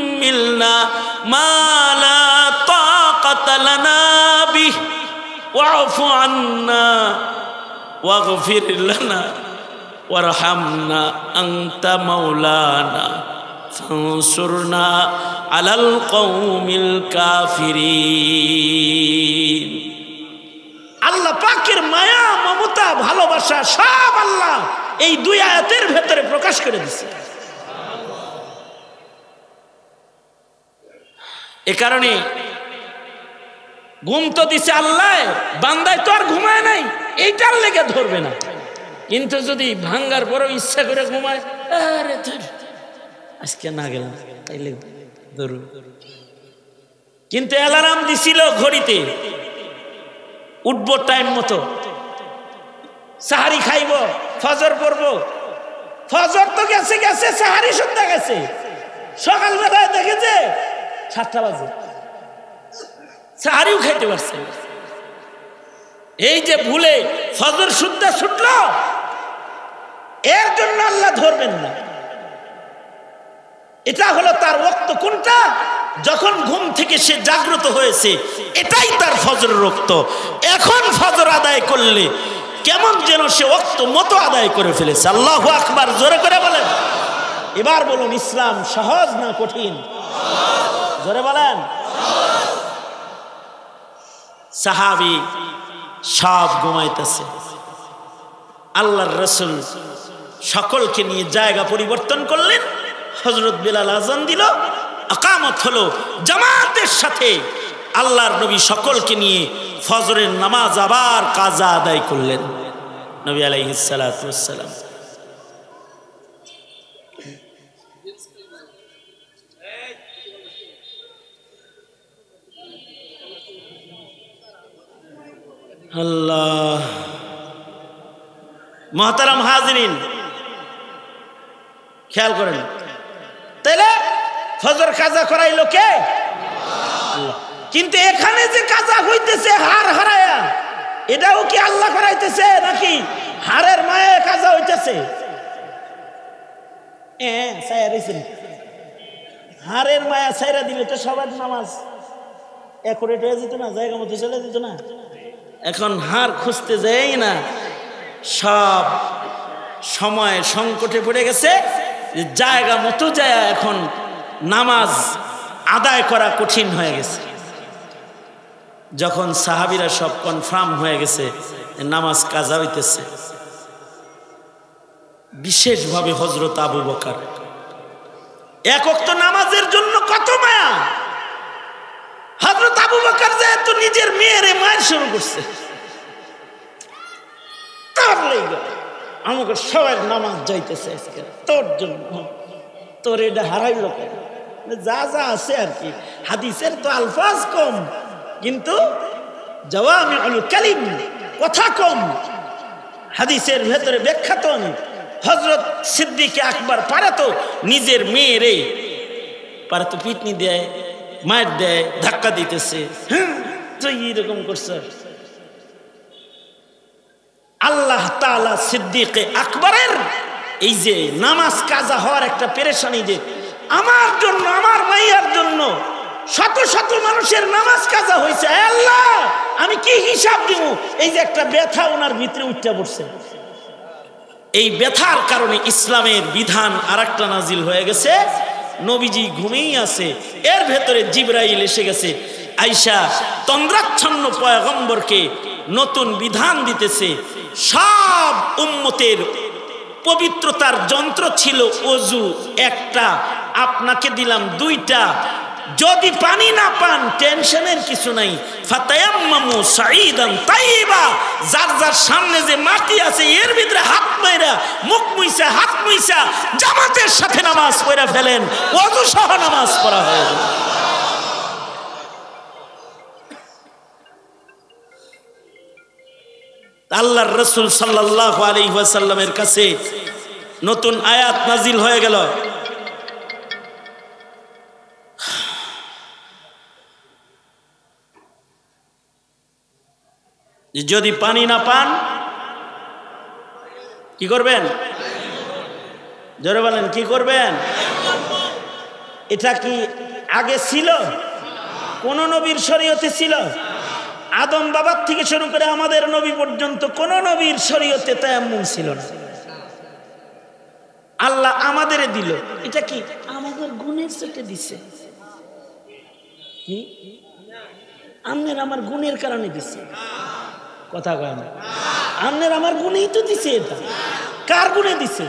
মা লা তাকাতা লানা বিহি ওয়া'ফু আন্না ওয়াগফির লানা ওয়ারহামনা আনতা মাওলানা ফানসুরনা আলাল কওমিল কাফিরিন। আল্লাহ পাকের মায়া মমতা ভালোবাসা সব আল্লাহ এই দুই আয়াতের ভেতরে প্রকাশ করে দিয়েছে। এ কারণে ঘুম তো দিছে আল্লাহ, বান্দায় তো আর ঘুমায় নাই, এইটার লেগে ধরবে না। কিন্তু যদি ভাঙ্গার পরও ইচ্ছা করে ঘুমায়, আরে ধর আজকে না গেলাম তাইলে ধরু। কিন্তু অ্যালার্ম দিছিল ঘড়িতে, উঠবো টাইম মতো, সাহারি খাইব, ফজর পড়বো, ফজর তো গেছে গেছে, সাহারি সন্ধ্যা গেছে, সকালবেলায় দেখেছে 7টা বাজে, সাহারিও খাইতে পারছে। এই যে ভুলে ফজর সুদ্ধা ছুটল, এর জন্য আল্লাহ ধরবেন না। এটা হলো তার ওয়াক্ত। কোনটা? যখন ঘুম থেকে সে জাগ্রত হয়েছে, এটাই তার ফজরের ওয়াক্ত। এখন ফজর আদায় করলে কেমন যেন সে ওয়াক্ত মতো আদায় করে ফেলেছে। আল্লাহু আকবার, জোরে করে বলেন। এবার বলুন, ইসলাম সহজ না কঠিন? জোরে বলেন। সাহাবী সব ঘুমাইতেছে, আল্লাহর রাসূল সকলকে নিয়ে জায়গা পরিবর্তন করলেন। হযরত বিলাল আযান দিল, ইকামত হলো, জামাতের সাথে আল্লাহর নবী সকলকে নিয়ে ফজরের নামাজ আবার কাজা আদায় করলেন। নবী আলাইহিস সালাতু ওয়াস সালাম আল্লাহ। মুহতারাম হাজিরিন, খেয়াল করেন, তাইলে ফজর কাজা করাইলো কে? আল্লাহ। কিন্তু এখানে যে কাজা হইতেছে হার হারায়া, এটাও কি আল্লাহ করাইতেছে নাকি হারের মায়ে কাজা হইতেছে? হারের মায়া ছাইরা দিলে তো সবার নামাজ একুরেট হয়ে যেত না, জায়গা মতো চলে যেত না। এখন হার খুঁজতে যাই না, সব সময় সংকটে পড়ে গেছে, জায়গা মতো যায় এখন নামাজ আদায় করা কঠিন হয়ে গেছে। যখন সাহাবীরা সব কনফার্ম হয়ে গেছে নামাজ কাজা হইতেছে, বিশেষভাবে হযরত আবু বকর এক ওয়াক্ত নামাজের জন্য কত মায়া। হযরত আবু বকর যেহেতু নিজের মেয়ের মায়ের শুরু করছে, তার লাগা আমাকে সবাই নামাজ যাইতেছে আজকে তোর জন্য, তোর এটা হারাইলো কেন? যা যা আছে আর কি, হাদিসের তো আলফাজ কম কিন্তু জাওয়ামিউল কালিম, কথা কম, হাদিসের ভেতরে ব্যাখ্যা তো অনেক। হযরত সিদ্দিক আকবর পারে তো নিজের মেয়েরে পারে তো পিটনি দেয়, মার দেয়, ধাক্কা দিতেছে, হ্যাঁ তুই এরকম করছ। আল্লাহ তাআলা সিদ্দিক আকবরের এই যে নামাজ কাজা হওয়ার একটা পেরেশানি, যে আমার জন্য, আমার মাইয়ার জন্য শত শত মানুষের নামাজ কাজা হয়েছে, আল্লাহ আমি কি হিসাব দিব? এই যে একটা ব্যথা ওনার ভিতরে উঠতে পড়ছে। এই ব্যথার কারণে ইসলামের বিধান আরেকটা নাজিল হয়ে গেছে। নবীজি ঘুমিয়ে আছে, এর ভেতরে জিবরাইল এসে গেছে, আয়েশা তন্দ্রাচ্ছন্ন পয়গম্বরকে নতুন বিধান দিতেছে। সব উম্মতের পবিত্রতার যন্ত্র ছিল ওযু একটা, আপনাকে দিলাম দুইটা। যদি পানি না পান টেনশনের কিছু নাই, ফাতায়াম্মামু সাঈদান তাইয়্যিবা, যার যার সামনে যে মাটি আছে এর ভিতরে হাত মাইরা, মুখ মুইসা, হাত মুইসা জামাতের সাথে নামাজ পড়া ফেলেন, ওযু সহ নামাজ পড়া হয়ে যাবে। আল্লাহর রাসূল সাল্লাল্লাহু আলাইহি ওয়াসাল্লামের কাছে নতুন আয়াত নাজিল হয়ে গেল। যদি পানি না পান কি করবেন? জোরে বলেন, কি করবেন? এটা কি আগে ছিল? কোন নবীর শরীয়তে ছিল? আদম বাবার থেকে শুরু করে আমাদের নবী পর্যন্ত কোন নবীর শরীয়তে তায়াম্মুম ছিল না। আল্লাহ আমাদের দিল। এটা কি আমাদের গুণের চোটে দিছে? কি আমনের আমার গুণের কারণে দিছে? কথা কয় না। আমনের আমার গুণেই তো দিছে। এটা কার গুণে দিছে?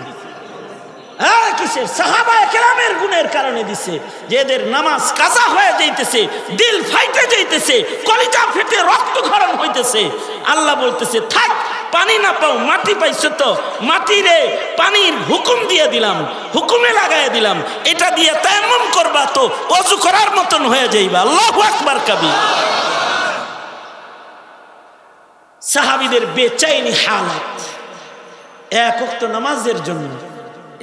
কিসের? সাহাবায়ে কেরামের গুণের কারণে দিছে, যে এদের নামাজ কাজা হয়ে যাইতেছে, দিল ফাইটে যাইতেছে, কলিজা ফেটে রক্তক্ষরণ হইতেছে। আল্লাহ বলতেছে থাক, পানি না পাও, মাটি পাইছো তো, মাটিরে পানির হুকুম দিয়ে দিলাম, হুকুমে লাগাই দিলাম, এটা দিয়ে তায়াম্মুম করবা তো ওযু করার মতন হয়ে যাইবা। আল্লাহু আকবার কাবীর। সাহাবীদের বেচাইনি হালাত এক ওয়াক্ত নামাজের জন্য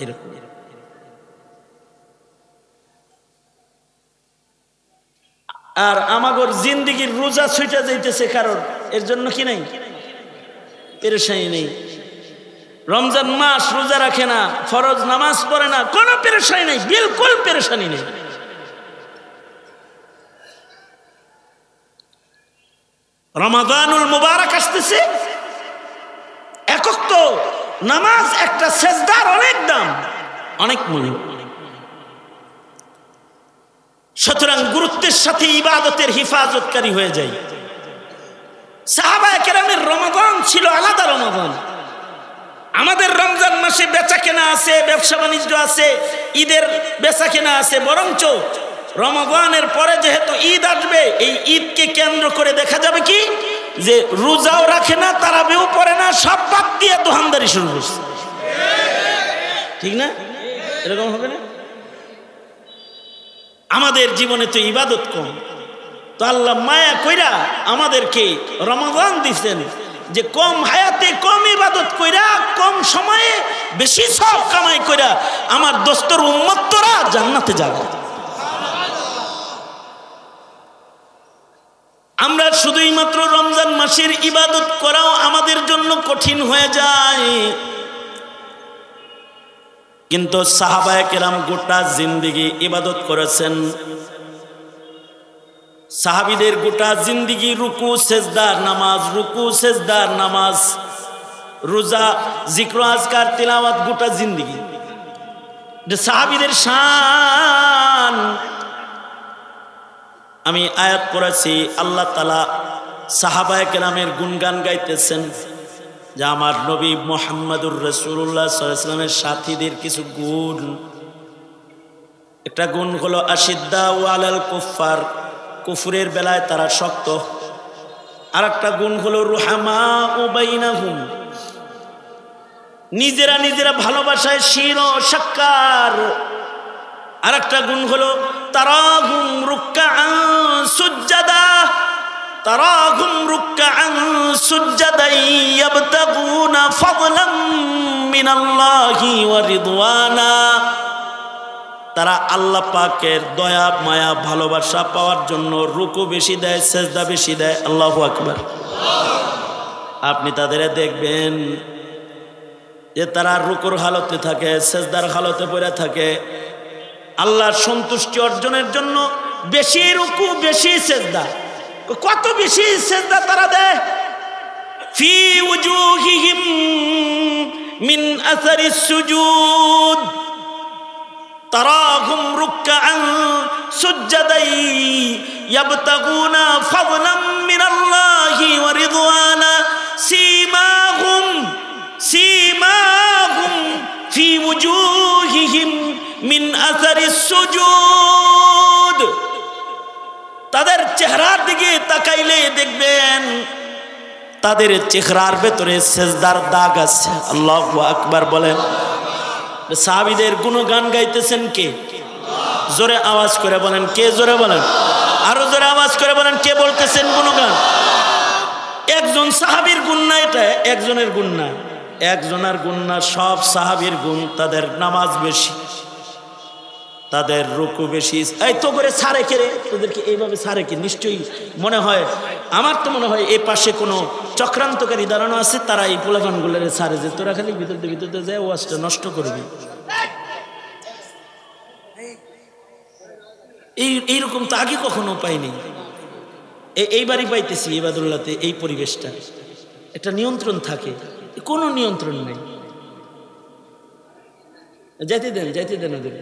এরকম। আর আমাগর জিন্দেগির রোজা ছুটে যাইতেছে কারণ এর জন্য কি নাই? পেরেশানি নেই। রমজান মাস রোজা রাখে না, ফরজ নামাজ পড়ে না, কোনো পেরেশানি নেই, বিলকুল পেরেশানি নেই। রমাদানুল মুবারক আসতেছে, একক তো নামাজ একটা সেজদার অনেক দাম, অনেক মূল্য। সুতরাং গুরুত্বের সাথে ইবাদতের হিফাজতকারী হয়ে যায়। সাহাবায়ে কেরামের রমাদান ছিল আলাদা রমাদান। আমাদের রমজান মাসে বেচা কেনা আছে, ব্যবসা বাণিজ্য আছে, ঈদের বেচা কেনা আছে, বরঞ্চ রমাদানের পরে যেহেতু ঈদ আসবে, এই ঈদকে কেন্দ্র করে দেখা যাবে কি যে রোজাও রাখে না, তারাবিও পড়ে না, সব বাদ দিয়ে দোকানদারি শুরু করছে। ঠিক না? এরকম হবে না? আমাদের জীবনে তো ইবাদত কম, তো আল্লাহ মায়া কইরা আমাদেরকে রমাদান দিচ্ছেন যে কম হায়াতে কম ইবাদত কইরা কম সময়ে বেশি সব কামাই কইরা আমার দোস্তর উম্মতরা জান্নাতে যাবে। আমরা শুধুই মাত্র রমজান মাসের ইবাদত করাও আমাদের জন্য কঠিন হয়ে যায়, কিন্তু সাহাবায়ে কেরাম গোটা জিন্দেগি ইবাদত করেছেন। সাহাবীদের গোটা জিন্দেগি রুকু সেজদার নামাজ, রুকু সেজদার নামাজ, রোজা, জিক্র আজকার, তিলাওয়াত, গোটা জিন্দেগি সাহাবীদের শান। আমি আয়াত পড়েছি, আল্লাহ তাআলা সাহাবায়ে কেরামের গুণগান গাইতেছেন যে আমার নবী মুহাম্মদুর রাসূলুল্লাহ সাল্লাল্লাহু আলাইহি ওয়াসাল্লামের সাথীদের কিছু গুণ। একটা গুণ হলো আশিদ্দাউ আলাল কুফার, কুফরের বেলায় তারা শক্ত। আর একটা গুণ হলো রুহামাউ বাইনাহুম, নিজেরা নিজেরা ভালোবাসায় শির ও সাক্কার। আর একটা গুণ হলো তারাহুম রুকআন সুজদা, তারাহুম রুকআন সুজদান ইয়াবতাগুনা ফাদলাম মিনাল্লাহি ওয়া রিদওয়ানা। তারা আল্লাহ পাকের দয়া মায়া ভালোবাসা পাওয়ার জন্য রুকু বেশি দেয়, সেজদা বেশি দেয়। আল্লাহু আকবার। আপনি তাদের দেখবেন যে তারা রুকুর হালতে থাকে, সেজদার হালতে পড়ে থাকে। আল্লাহর সন্তুষ্টি অর্জনের জন্য বেশি রুকু বেশি সেজদা। কত বেশি সেজদা তারা দেয়? ফি উজুহিহিম মিন আসারিস সুজুদ তারাহুম রুকআন সুজদান ইয়াবতাগুনা ফাদলাম মিনাল্লাহি ওয়া রিদওয়ানা সীমাহুম ফি উজুহিহিম মিন আসারিস সুজুদ। তাদের চেহারার দিকে তাকাইলে দেখবেন তাদের চেহারার ভেতরে সেজদার দাগ আছে। আল্লাহু আকবার বলেন। সাহাবীদের গুণগান গাইতেছেন কে? জোরে আওয়াজ করে বলেন, কে? জোরে বলেন, আরো জোরে আওয়াজ করে বলেন, কে বলতেছেন গুণগান? একজন সাহাবীর গুণ না, এটা একজনের গুণ না, একজনের গুণ না, সব সাহাবীর গুণ। তাদের নামাজ বেশি, তাদের রুকু বেশি। এই তো করে সারে কেড়ে তোদেরকে এইভাবে সারে কে? নিশ্চয়ই মনে হয়, আমার তো মনে হয় এই পাশে কোনো চক্রান্তকারী দাঁড়ানো আছে, তারা এই পোলাপানগুলোর সারে যে তোরা খালি ভিতরতে ভিতরতে যায় ওয়াজটা নষ্ট করবি। এইরকম তো আগে কখনো পাইনি, এইবারই পাইতেছি ইবাদুল্লাহতে। এই পরিবেশটা একটা নিয়ন্ত্রণ থাকে, কোনো নিয়ন্ত্রণ নেই। যাইতে দেন, যাইতে দেন ওদের।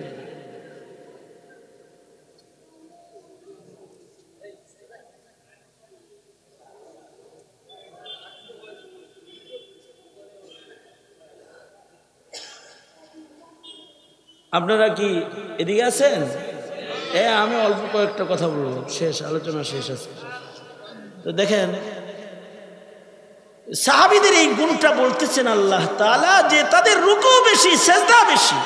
আপনারা কি এদিকে আছেন? আমি অল্প কয়েকটা কথা বলবো, শেষ আলোচনা শেষ আছে। তো দেখেন সাহাবীদের এই গুণটা বলতেছেন আল্লাহ তাআলা যে তাদের রুকু বেশি, সেজদা বেশি।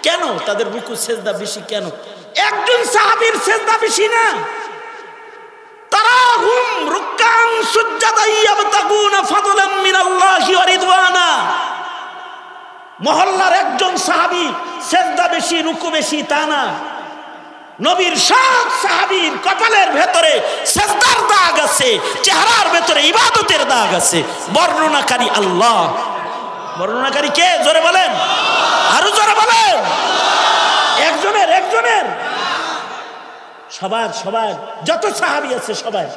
কেন তাদের রুকু সেজদা বেশি? কেন? একজন সাহাবীর সেজদা বেশি না, তারাহুম রুকআন সুজদান ইয়াবতাগুনা ফাদলাম মিনাল্লাহি ওয়া রিদওয়ানা। মহল্লার একজন সাহাবী সেজদা বেশি, রুকু বেশি তা না। নবীর সব সাহাবীর কপালের ভেতরে সেজদার দাগ আছে, চেহারার ভেতরে ইবাদতের দাগ আছে। বর্ণনাকারী আল্লাহ। বর্ণনাকারী কে? জোরে বলেন, আরো জোরে বলেন। একজনের একজনের সবার যত সাহাবী আছে সবার।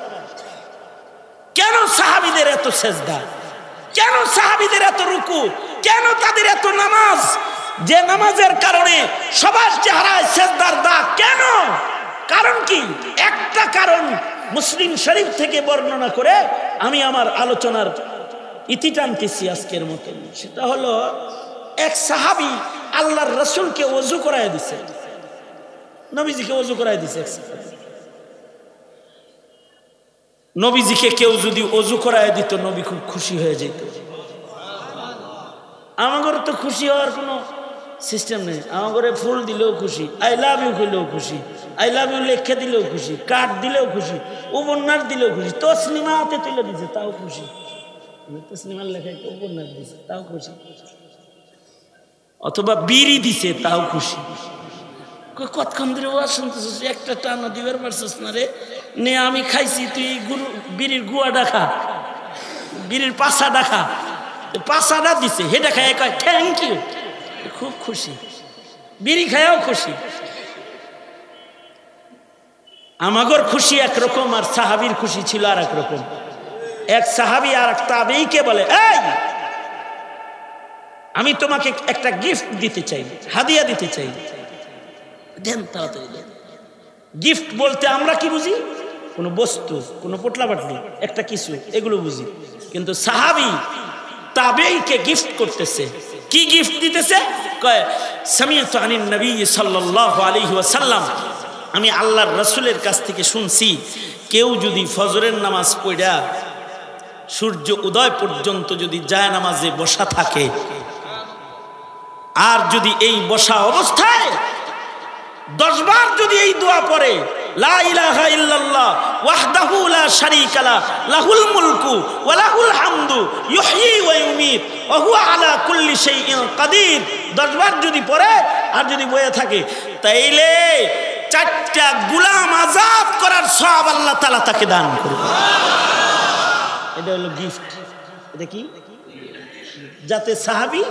কেন সাহাবীদের এত সেজদা? কেন সাহাবীদের এত রুকু? কেন তাদের এত নামাজ, যে নামাজের কারণে সবার চেহারায় সেজদার দাগ? কেন? কারণ কি? একটা কারণ মুসলিম শরীফ থেকে বর্ণনা করে আমি আমার আলোচনার ইতি টানতেছি আজকের মতন। সেটা হলো এক সাহাবী আল্লাহর রাসূলকে ওযু করায় দিছে, নবীজিকে ওযু করায় দিছে। নবীজিকে কেউ যদি ওযু করায় দিত নবী খুব খুশি হয়ে যেত। আমাদের তো খুশি হওয়ার কোনো সিস্টেম নেই। আমাদের ফুল দিলেও খুশি, আই লাভ ইউ কইলেও খুশি, আই লাভ ইউ লেখে দিলেও খুশি, কার্ড দিলেও খুশি, উপন্যাস দিলেও খুশি, তসলিমা হাতে তুলে দিছে তাও খুশি, তসলিমার লেখায় উপন্যাস দিছে তাও খুশি, অথবা বিড়ি দিছে তাও খুশি। কতক্ষণ ধরে ওয়াজ শুনতেছিস, একটা টানা দিবার পারছিস না রে, নে আমি খাইছি, তুই বিড়ির গুয়া ডাকা, বিড়ির পাশা ডাকা, পাশাটা দিছে, হেটা খায় কয় থ্যাংক ইউ, খুব খুশি, বিড়ি খায়াও খুশি। আমাগর খুশি একরকম, আর সাহাবীর খুশি ছিল আর একরকম। এক সাহাবী আর এক তাবেঈকে বলে, এই আমি তোমাকে একটা গিফট দিতে চাই, হাদিয়া দিতে চাই, দেন তাড়াতাড়ি দেন। গিফট বলতে আমরা কি বুঝি? কোনো বস্তু, কোনো পোটলা পাটলি, একটা কিছু, এগুলো বুঝি। কিন্তু সাহাবী তাবেঈকে গিফট করতেছে। কি গিফট দিতেছে? কয় সামিআতু আনিন নবী সাল্লাল্লাহু আলাইহি ওয়াসাল্লাম, আমি আল্লাহর রাসূলের কাছ থেকে শুনছি, কেউ যদি ফজরের নামাজ পড়া সূর্য উদয় পর্যন্ত যদি যায় নামাজে বসা থাকে, আর যদি এই বসা অবস্থায় 10 বার যদি এই দোয়া পড়ে, লা ইলাহা ইল্লাল্লাহ ওয়াহদাহু লা শারীকা লা লাহুল মুলকু ওয়া লাহুল হামদু ইউহয়ী ওয়া ইউমীত ওয়া হুয়া আলা কুল্লি শাইইন কাদির, 10 বার যদি পড়ে আর যদি বয়ে থাকে, তাইলে 4টা গোলাম আযাদ করার সওয়াব আল্লাহ তাআলা তাকে দান করবে। এটা হলো গিফট। এটা কি? যাতে সাহাবী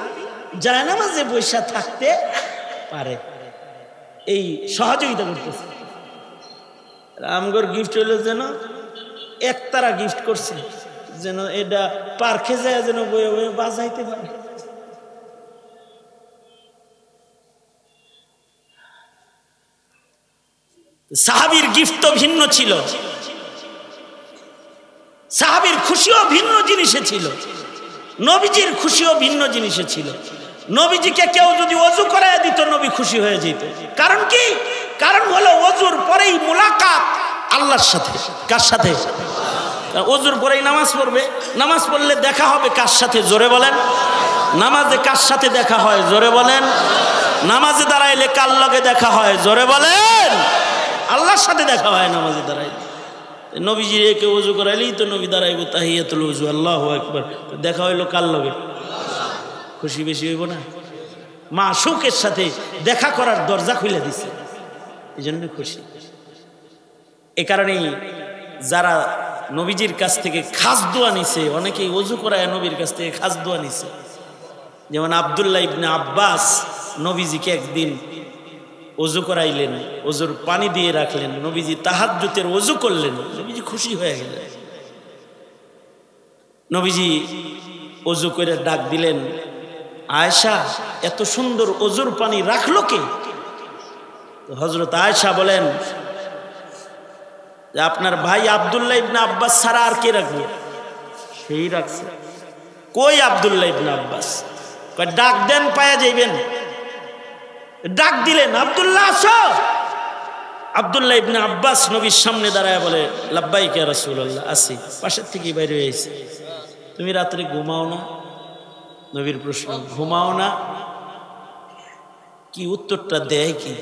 জায়নামাজে বসে থাকতে পারে, এই সহযোগিতা করতেছে। আমগর গিফট হইল যেন একতারা গিফট করছে, যেন এটা পার্কে যায় যেন বয়ে বয়ে বাজাইতে পারে। সাহাবীর গিফট তো ভিন্ন ছিল, সাহাবীর খুশিও ভিন্ন জিনিসে ছিল, নবীজির খুশিও ভিন্ন জিনিসে ছিল। নবীজিকে কেউ যদি ওযু করায় দিত নবী খুশি হয়ে যেত। কারণ কি? কারণ হলো ওযুর পরেই মুলাকাত আল্লাহর সাথে। কার সাথে? ওযুর পরেই নামাজ পড়বে, নামাজ পড়লে দেখা হবে কার সাথে? জোরে বলেন। নামাজে কার সাথে দেখা হয়? জোরে বলেন। নামাজে দাঁড়াইলে কার লগে দেখা হয়? জোরে বলেন। আল্লাহর সাথে দেখা হয় নামাজে দাঁড়াইলে। নবীজি একে ওযু করাইলেই তো নবী দাঁড়াইব তাহিয়াতুল ওযু, আল্লাহু আকবার, দেখা হইলো কার লগে? খুশি বেশি হইব না? মাশউকের সাথে দেখা করার দরজা খুলে দিছে, এই জন্য খুশি। এ কারণেই যারা নবীজির কাছ থেকে খাস দোয়া নিছে, অনেকেই ওযু করায় নবীর কাছ থেকে খাস দোয়া নিছে। যেমন আব্দুল্লাহ ইবনে আব্বাস নবীজিকে একদিন ওযু করাইলেন, ওযুর পানি দিয়ে রাখলেন, নবীজি তাহাজ্জুদের ওযু করলেন, নবীজি খুশি হয়ে গেলেন। নবীজি ওযু করে ডাক দিলেন, আয়েশা এত সুন্দর ওযুর পানি রাখলো কে? তো হযরত আয়েশা বলেন যে আপনার ভাই আব্দুল্লাহ ইবনে আব্বাস ছাড়া আর কে রাখবে? সেই রাখছে। কই আব্দুল্লাহ ইবনে আব্বাস? কয় ডাক দেন পায়া যাইবেন। ডাক দিলেন, আব্দুল্লাহ আসো। আব্দুল্লাহ ইবনে আব্বাস নবীর সামনে দাঁড়ায় বলে, লাব্বাইক ইয়া রাসূলুল্লাহ, আসি। পাশের থেকে বাইরে হয়েছে, তুমি রাত্রে ঘুমাও না? নবীর প্রশ্ন, ঘুমাও না? কি উত্তরটা দেয় কি?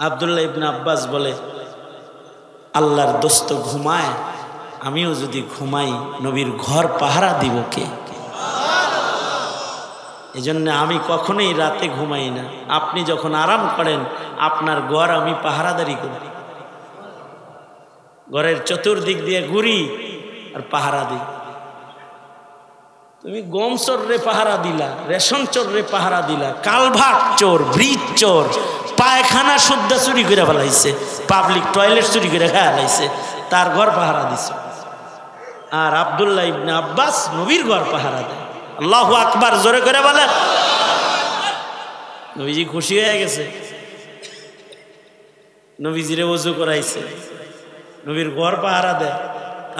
আব্দুল্লাহ ইবনে আব্বাস বলে, আল্লাহর দোস্ত ঘুমায়, আমিও যদি ঘুমাই নবীর ঘর পাহারা দিব কে? এজন্য আমি কখনোই রাতে ঘুমাই না। আপনি যখন আরাম করেন আপনার ঘর আমি পাহারাদারি করি, ঘরের চতুর্দিক দিয়ে ঘুরি আর পাহারা দিই। তুমি গম চোর রে পাহারা দিলা, রেশন চোর রে পাহারা দিলা, কালভার্ট চোর, ব্রিজ চোর, পায়খানা শুদ্ধা চুরি করে ফেলাইছে, পাবলিক টয়লেট চুরি করে খেয়ে ফেলাইছে, তার ঘর পাহারা দিছে। আর আব্দুল্লাহ ইবনে আব্বাস নবীর ঘর পাহারা দেয়। আল্লাহু আকবার, জোরে করে বলেন। নবীজি খুশি হয়ে গেছে। নবীজিরে ওযু করাইছে, নবীর ঘর পাহারা দেয়।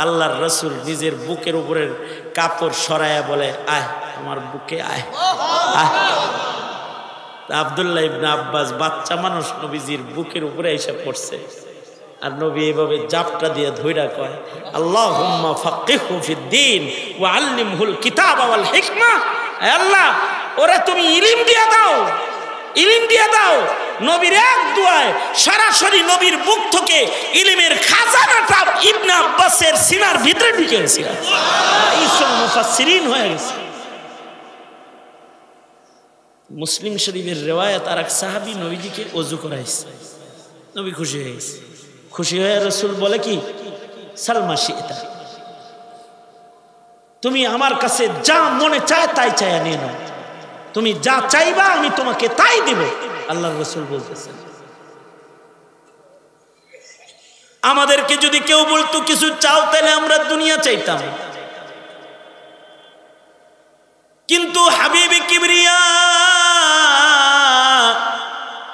আল্লাহর রাসূল নিজের বুকের উপরের কাপড় সরাইয়া বলে, আয় আমার বুকে আয় আয়। আব্দুল্লাহ ইবনে আব্বাস বাচ্চা মানুষ নবীজির বুকের উপরে এসে পড়ছে, আর নবী এভাবে জাপটা দিয়ে ধইরা কয়, আল্লাহুম্মা ফাক্কিহহু ফিদ্দীন ওয়া আল্লিমহুল কিতাবা ওয়াল হিকমা। আল্লাহ, ওরে তুমি ইলম দিয়ে দাও, ইলম দিয়ে দাও। নবীর এক দুয়ায় সরাসরি নবীর বুক থেকে ইলমের খাজানাটা ইবনে আব্বাসের সিনার ভিতরে ঢুকে গেছে। ইসম মুফাসসিরিন হয়ে গেছে। মুসলিম শরীফের রিওয়ায়াত, আর এক সাহাবী নবীজিকে ওযু করাইছে, নবী খুশি হয়ে গেছে। খুশি হয়ে রাসূল বলে কি, সালমা শিতা, তুমি আমার কাছে যা মনে চায় তাই চাইয়া নিয়ে নাও, তুমি যা চাইবা আমি তোমাকে তাই দিব। আল্লাহর রাসূল বলতেছেন, আমাদেরকে যদি কেউ বলতো কিছু চাও, তাহলে আমরা দুনিয়া চাইতাম, কিন্তু হাবিবে কিবরিয়া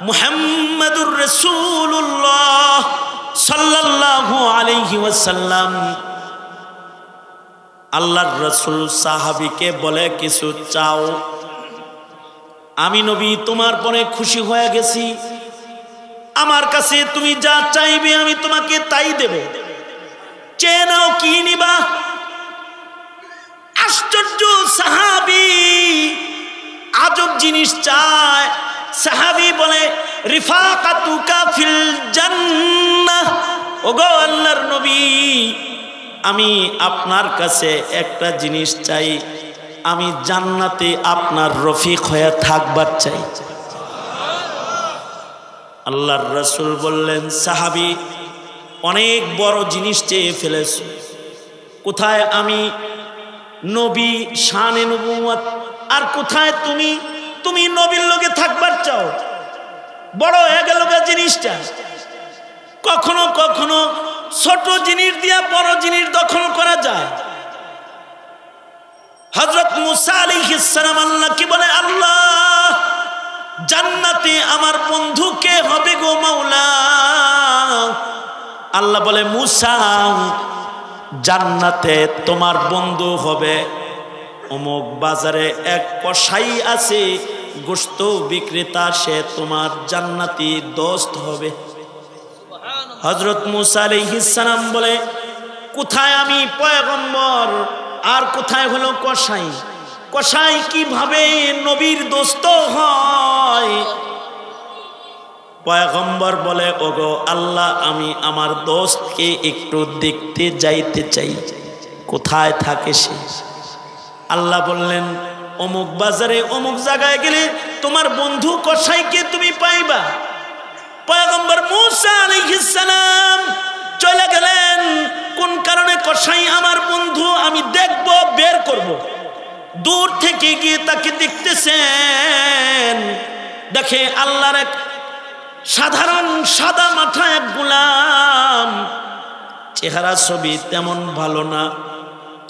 মুহাম্মাদুর রাসূলুল্লাহ সাল্লাল্লাহু আলাইহি ওয়াসাল্লাম, আল্লাহর রাসূল সাহাবীকে বলে, কিছু চাও, আমি নবী তোমার পরে খুশি হয়ে গেছি, আমার কাছে তুমি যা চাইবে আমি তোমাকে তাই দেব, চেয়ে নাও কি নিবা। আশ্চর্য সাহাবী, আজব জিনিস চায়। সাহাবী বলে, রিফাকাতুকা ফিল জান্নাহ, ওগো আল্লাহর নবী, আমি আপনার কাছে একটা জিনিস চাই, আমি জান্নাতে আপনার রফিক হয়ে থাকবার চাই। আল্লাহর রাসূল বললেন, সাহাবী অনেক বড় জিনিস চেয়ে ফেলেছ, কোথায় আমি নবী শানে নবুয়ত, আর কোথায় তুমি নবীর লগে থাকবার চাও। বড় হয়ে গেল জিনিসটা। কখনো কখনো ছোট জিনিস দিয়া বড় জিনিস দখল করা যায়। হযরত মুসা আলাইহিস সালাম আল্লাহকে বলে, আল্লাহ, জান্নাতে আমার বন্ধু কে হবে গো মাওলা? আল্লাহ বলে, মুসা, জান্নাতে তোমার বন্ধু হবে অমুক বাজারে এক কসাই আছে, গোশত বিক্রেতা, সে তোমার জান্নাতি দোস্ত হবে। হযরত মুসা আলাইহিস সালাম বলে, কোথায় আমি পয়গম্বর আর কোথায় হলো কসাই? কসাই কিভাবে নবীর দোস্ত হয়? পয়গম্বর বলে, ওগো আল্লাহ, আমি আমার দোস্তকে একটু দেখতে যাইতে চাই, কোথায় থাকে সে? আল্লাহ বললেন, অমুক বাজারে অমুক জায়গায় গেলে তোমার বন্ধু কসাইকে তুমি পাইবা। পয়গম্বর মুসা আলাইহিস সালাম চলে গেলেন। কোন কারণে কসাই আমার বন্ধু আমি দেখব, বের করব। দূর থেকে গিয়ে তাকে দেখতেছেন, দেখে আল্লাহর এক সাধারণ সাদা মাথা এক গোলাম, চেহারা ছবি তেমন ভালো না,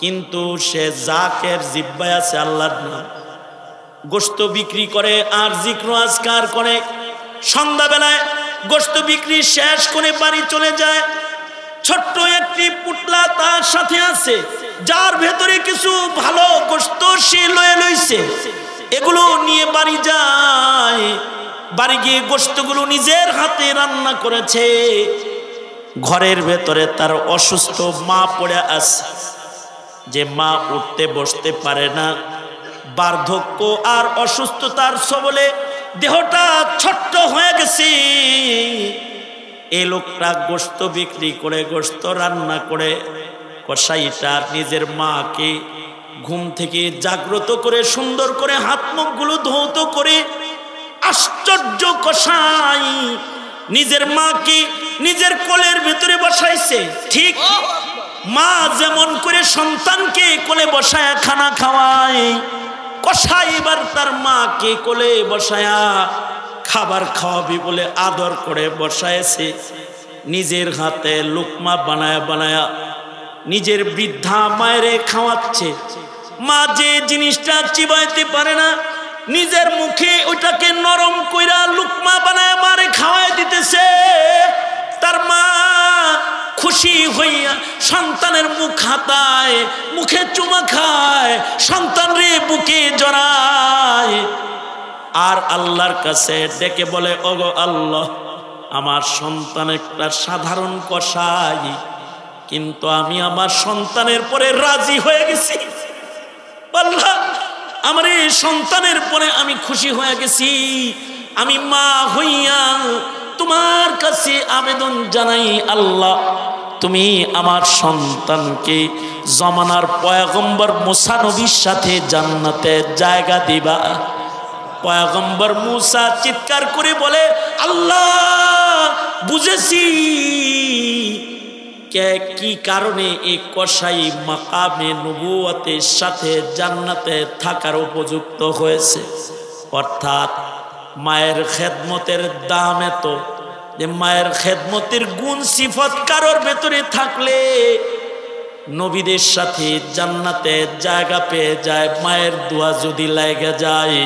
কিন্তু সে জাকের জিব্বায় আছে আল্লাহর নাম, গোশত বিক্রি করে আর জিক্র আজকার করে। সন্ধ্যাবেলায় গোশত বিক্রি শেষ করে বাড়ি চলে যায়। ছোট্ট একটি পুটলা তার সাথে আছে, যার ভেতরে কিছু ভালো গোশত সে লয়ে লইছে। এগুলো নিয়ে বাড়ি যায়। বাড়ি গিয়ে গোশতগুলো নিজের হাতে রান্না করেছে। ঘরের ভেতরে তার অসুস্থ মা পড়ে আছে, যে মা উঠতে বসতে পারে না, বার্ধক্য আর অসুস্থতার সবলে দেহটা ছোট্ট হয়ে গেছে। এই লোকটা গোশত বিক্রি করে, গোশত রান্না করে, কসাইটা নিজের মাকে ঘুম থেকে জাগ্রত করে সুন্দর করে হাত মুখগুলো ধৌত করে, আশ্চর্য কসাই নিজের মাকে নিজের কোলের ভিতরে বসাইছে। ঠিক মা যেমন করে সন্তানকে কোলে বসায়া খানা খাওয়ায়, কসাই এবার তার মাকে কোলে বসায়া খাবার খাওয়াবি বলে আদর করে বসাইছে। নিজের হাতে লুকমা বানায়া বানায়া নিজের বৃদ্ধা মায়েরে খাওয়াচ্ছে। মা যে জিনিসটা চিবাইতে পারে না, নিজের মুখে ওইটাকে নরম কইরা লুকমা বানায়া মারে খাওয়াই দিতেছে। তার মা খুশি হইয়া সন্তানের মুখ হাতায়, মুখে চুমা খায়, সন্তান রে বুকে জড়ায় আর আল্লাহর কাছে ডেকে বলে, ওগো আল্লাহ, আমার সন্তান একটা সাধারণ কসাই, কিন্তু আমি আমার সন্তানের পরে রাজি হয়ে গেছি। আল্লাহ, আমার এই সন্তানের পরে আমি খুশি হয়ে গেছি। আমি মা হইয়া তোমার কাছে আবেদন জানাই, আল্লাহ তুমি আমার সন্তানকে জমানার পয়গম্বর মুসা নবীর সাথে জান্নাতে জায়গা দিবা। পয়গম্বর মুসা চিৎকার করে বলে, আল্লাহ বুঝেছি কি কারণে এই কসাই মাকামে নবুয়তের সাথে জান্নাতে থাকার উপযুক্ত হয়েছে। অর্থাৎ মায়ের খেদমতের দাম এত যে মায়ের খেদমতের গুণ সিফত কারোর ভেতরে থাকলে নবীদের সাথে জান্নাতে জায়গা পেয়ে যায়। মায়ের দোয়া যদি লাগে যায়,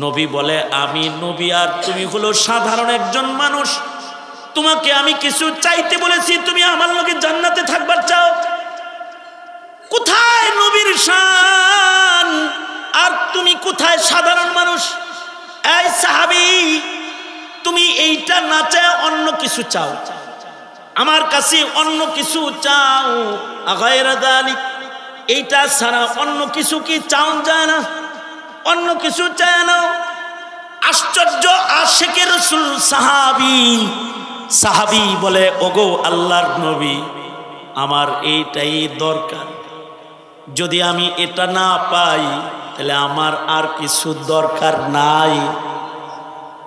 নবী বলে, আমি নবী আর তুমি হলো সাধারণ একজন মানুষ, তোমাকে আমি কিছু চাইতে বলেছি, তুমি আমার লগে জান্নাতে থাকবার চাও। কোথায় নবীর শান আর তুমি কোথায় সাধারণ মানুষ? এই সাহাবী, তুমি এইটা না চাও অন্য কিছু চাও, আমার কাছে অন্য কিছু চাও। গায়রা যালিক, এইটা ছাড়া অন্য কিছু কি চাও যায় না? অন্য কিছু চায় না। আশ্চর্য আশিকে রাসূল সাহাবী বলে, ওগো আল্লাহর নবী, আমার এইটাই দরকার, যদি আমি এটা না পাই তাহলে আমার আর কিছু দরকার নাই,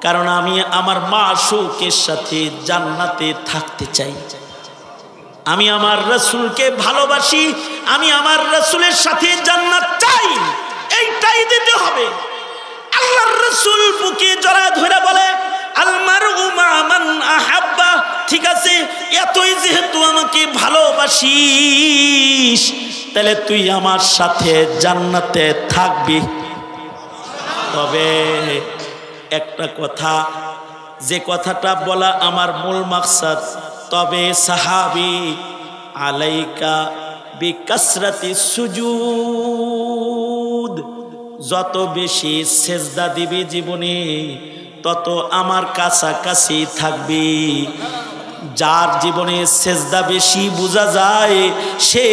কারণ আমি আমার মাশূকের সাথে জান্নাতে থাকতে চাই। আমি আমার রাসূলকে ভালোবাসি, আমি আমার রাসূলের সাথে জান্নাত চাই, এইটাই দিতে হবে। আল্লাহর রাসূল বুকে জড়ায় ধরে বলে, আল মারউ মা মান আহাব্বা, ঠিক আছে, এতই যেহেতু আমাকে ভালোবাসিস তাহলে তুই আমার সাথে জান্নাতে থাকবি। তবে একটা কথা, যে কথাটা বলা আমার মূল মাকসাদ, তবে সাহাবী আলাইকা বিকাসরাতি সুজুদ, যত বেশি সেজদা দিবি জীবনে তত আমার কাছাকাছি থাকবি। যার জীবনে সেজদা বেশি বোঝা যায় সে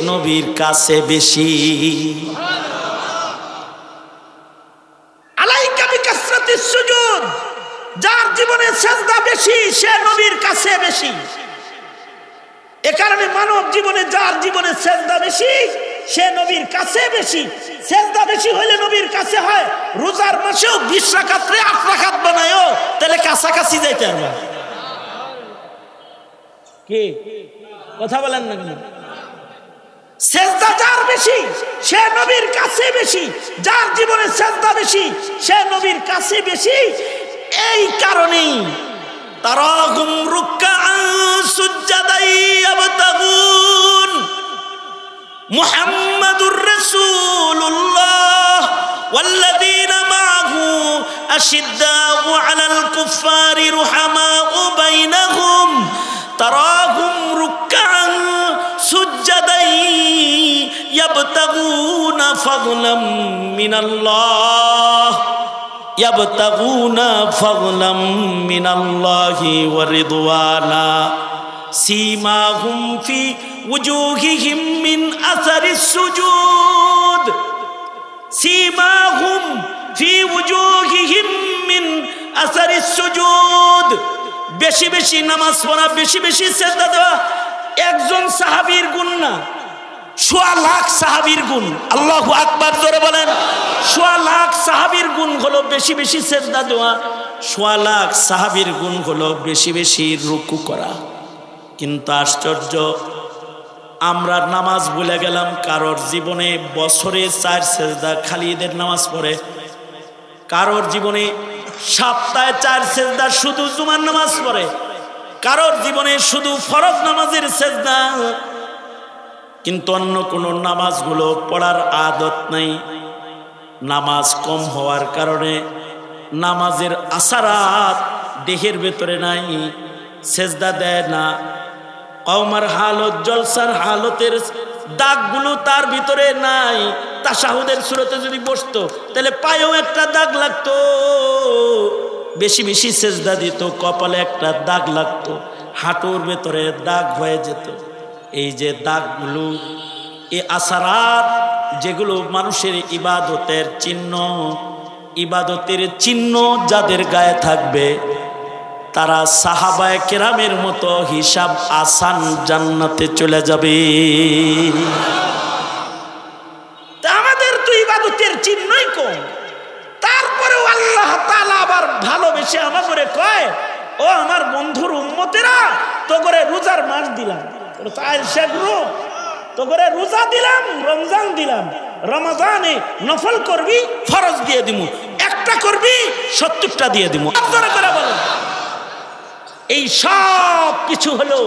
নবীর কাছে বেশি। আলাইকা বিকাসরাতি সুজুদ, যার জীবনে সেজদা বেশি সে নবীর কাছে বেশি। এ কারণে মানব জীবনে যার জীবনে সেজদা বেশি সে নবীর কাছে বেশি। সেজদা বেশি হইলে নবীর কাছে হয়। রোজার মাসেও 20 রাকাত 8 রাকাত বানায়ও তাহলে কাছাকাছি যাইতে পারবে। কি কথা বলেন না কেন? সেজদা যার বেশি সে নবীর কাছে বেশি, যার জীবনে সেজদা বেশি সে নবীর কাছে বেশি। এই কারণেই তারাহুম রুকআন সুজদাই ইয়াবতাগুন মুহাম্মাদুর রাসূলুল্লাহ ওয়াল্লাযীনা মাআহু আশিদ্দাউ আলাল কুফফারি রুহামাউ বাইনাহুম তারাহুম রুকআন সুজদাই ইয়াবতাগুনা ফাদলাম মিনাল্লাহ ইয়াবতাগুনা ফাদলাম মিনাল্লাহি ওয়া রিদওয়ানা সীমাহুম ফি وجوههم من أثر السجود سيماهم في وجوههم من أثر السجود বেশি বেশি নামাজ পড়া, বেশি বেশি সিজদা দেওয়া একজন সাহাবীর গুণ না, 100 লাখ সাহাবীর গুণ। আল্লাহু আকবার জোরে বলেন। 100 লাখ সাহাবীর গুণ হলো বেশি বেশি সিজদা দেওয়া, 100 লাখ সাহাবীর গুণ হলো বেশি বেশি রুকু করা। কিন্তু আশ্চর্য, আমরা নামাজ ভুলে গেলাম। কারোর জীবনে বছরে 4 সেজদা খালি ঈদের নামাজ পড়ে, কারোর জীবনে সপ্তাহে 4 সেজদা শুধু জুমার নামাজ পড়ে, কারোর জীবনে শুধু ফরজ নামাজের সেজদা, কিন্তু অন্য কোনো নামাজগুলো পড়ার আদত নাই। নামাজ কম হওয়ার কারণে নামাজের আসারাত দেহের ভেতরে নাই। সেজদা দেয় না। কওমার হালত, জলসার হালতের দাগগুলো তার ভিতরে নাই। তাশাহুদের সূরাতে যদি বসতো তাহলে পায়েও একটা দাগ লাগতো, বেশি বেশি সেজদা দিত কপালে একটা দাগ লাগতো, হাঁটুর ভেতরে দাগ হয়ে যেত। এই যে দাগগুলো, এই আসারাত যেগুলো মানুষের ইবাদতের চিহ্ন, ইবাদতের চিহ্ন যাদের গায়ে থাকবে তারা সাহাবায়ে কেরামের মতো হিসাব আসান জান্নাতে চলে যাবে। তা আমাদের তো ইবাদতের চিহ্নই কম, তারপরেও আল্লাহ তাআলা আবার ভালোবেসে আমাকে কয়, ও আমার বন্ধুর উম্মতেরা, তো করে রোজার মাস দিলাম, তো করে রোজা দিলাম, রমজান দিলাম, রমজানে নফল করবি, ফরজ দিয়ে দিমু, একটা করবি 70টা দিয়ে দিমু। আপনারা করে বলেন, এই সব কিছু হলো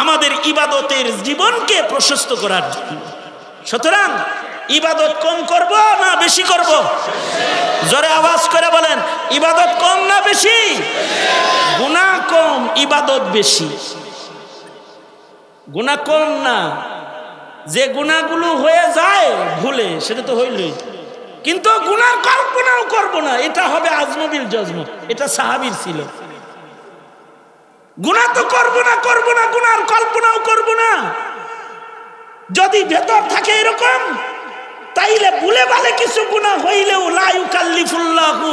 আমাদের ইবাদতের জীবনকে প্রশস্ত করার জন্য। সুতরাং ইবাদত কম করব না বেশি করব? জোরে আওয়াজ করে বলেন, ইবাদত কম না বেশি? গুনাহ কম, ইবাদত বেশি। গুনাহ কম না, যে গুনাহগুলো হয়ে যায় ভুলে সেটা তো হইলই, কিন্তু গুনার কল্পনাও করব না, এটা হবে আজনবীর জজম, এটা সাহাবীর ছিল। গুনাহ তো করব না, গুনার কল্পনাও করব না। যদি ভেতর থাকে এরকম, তাইলে ভুলে ভালে কিছু গুনাহ হইলেও লা ইউকাল্লিফুল্লাহু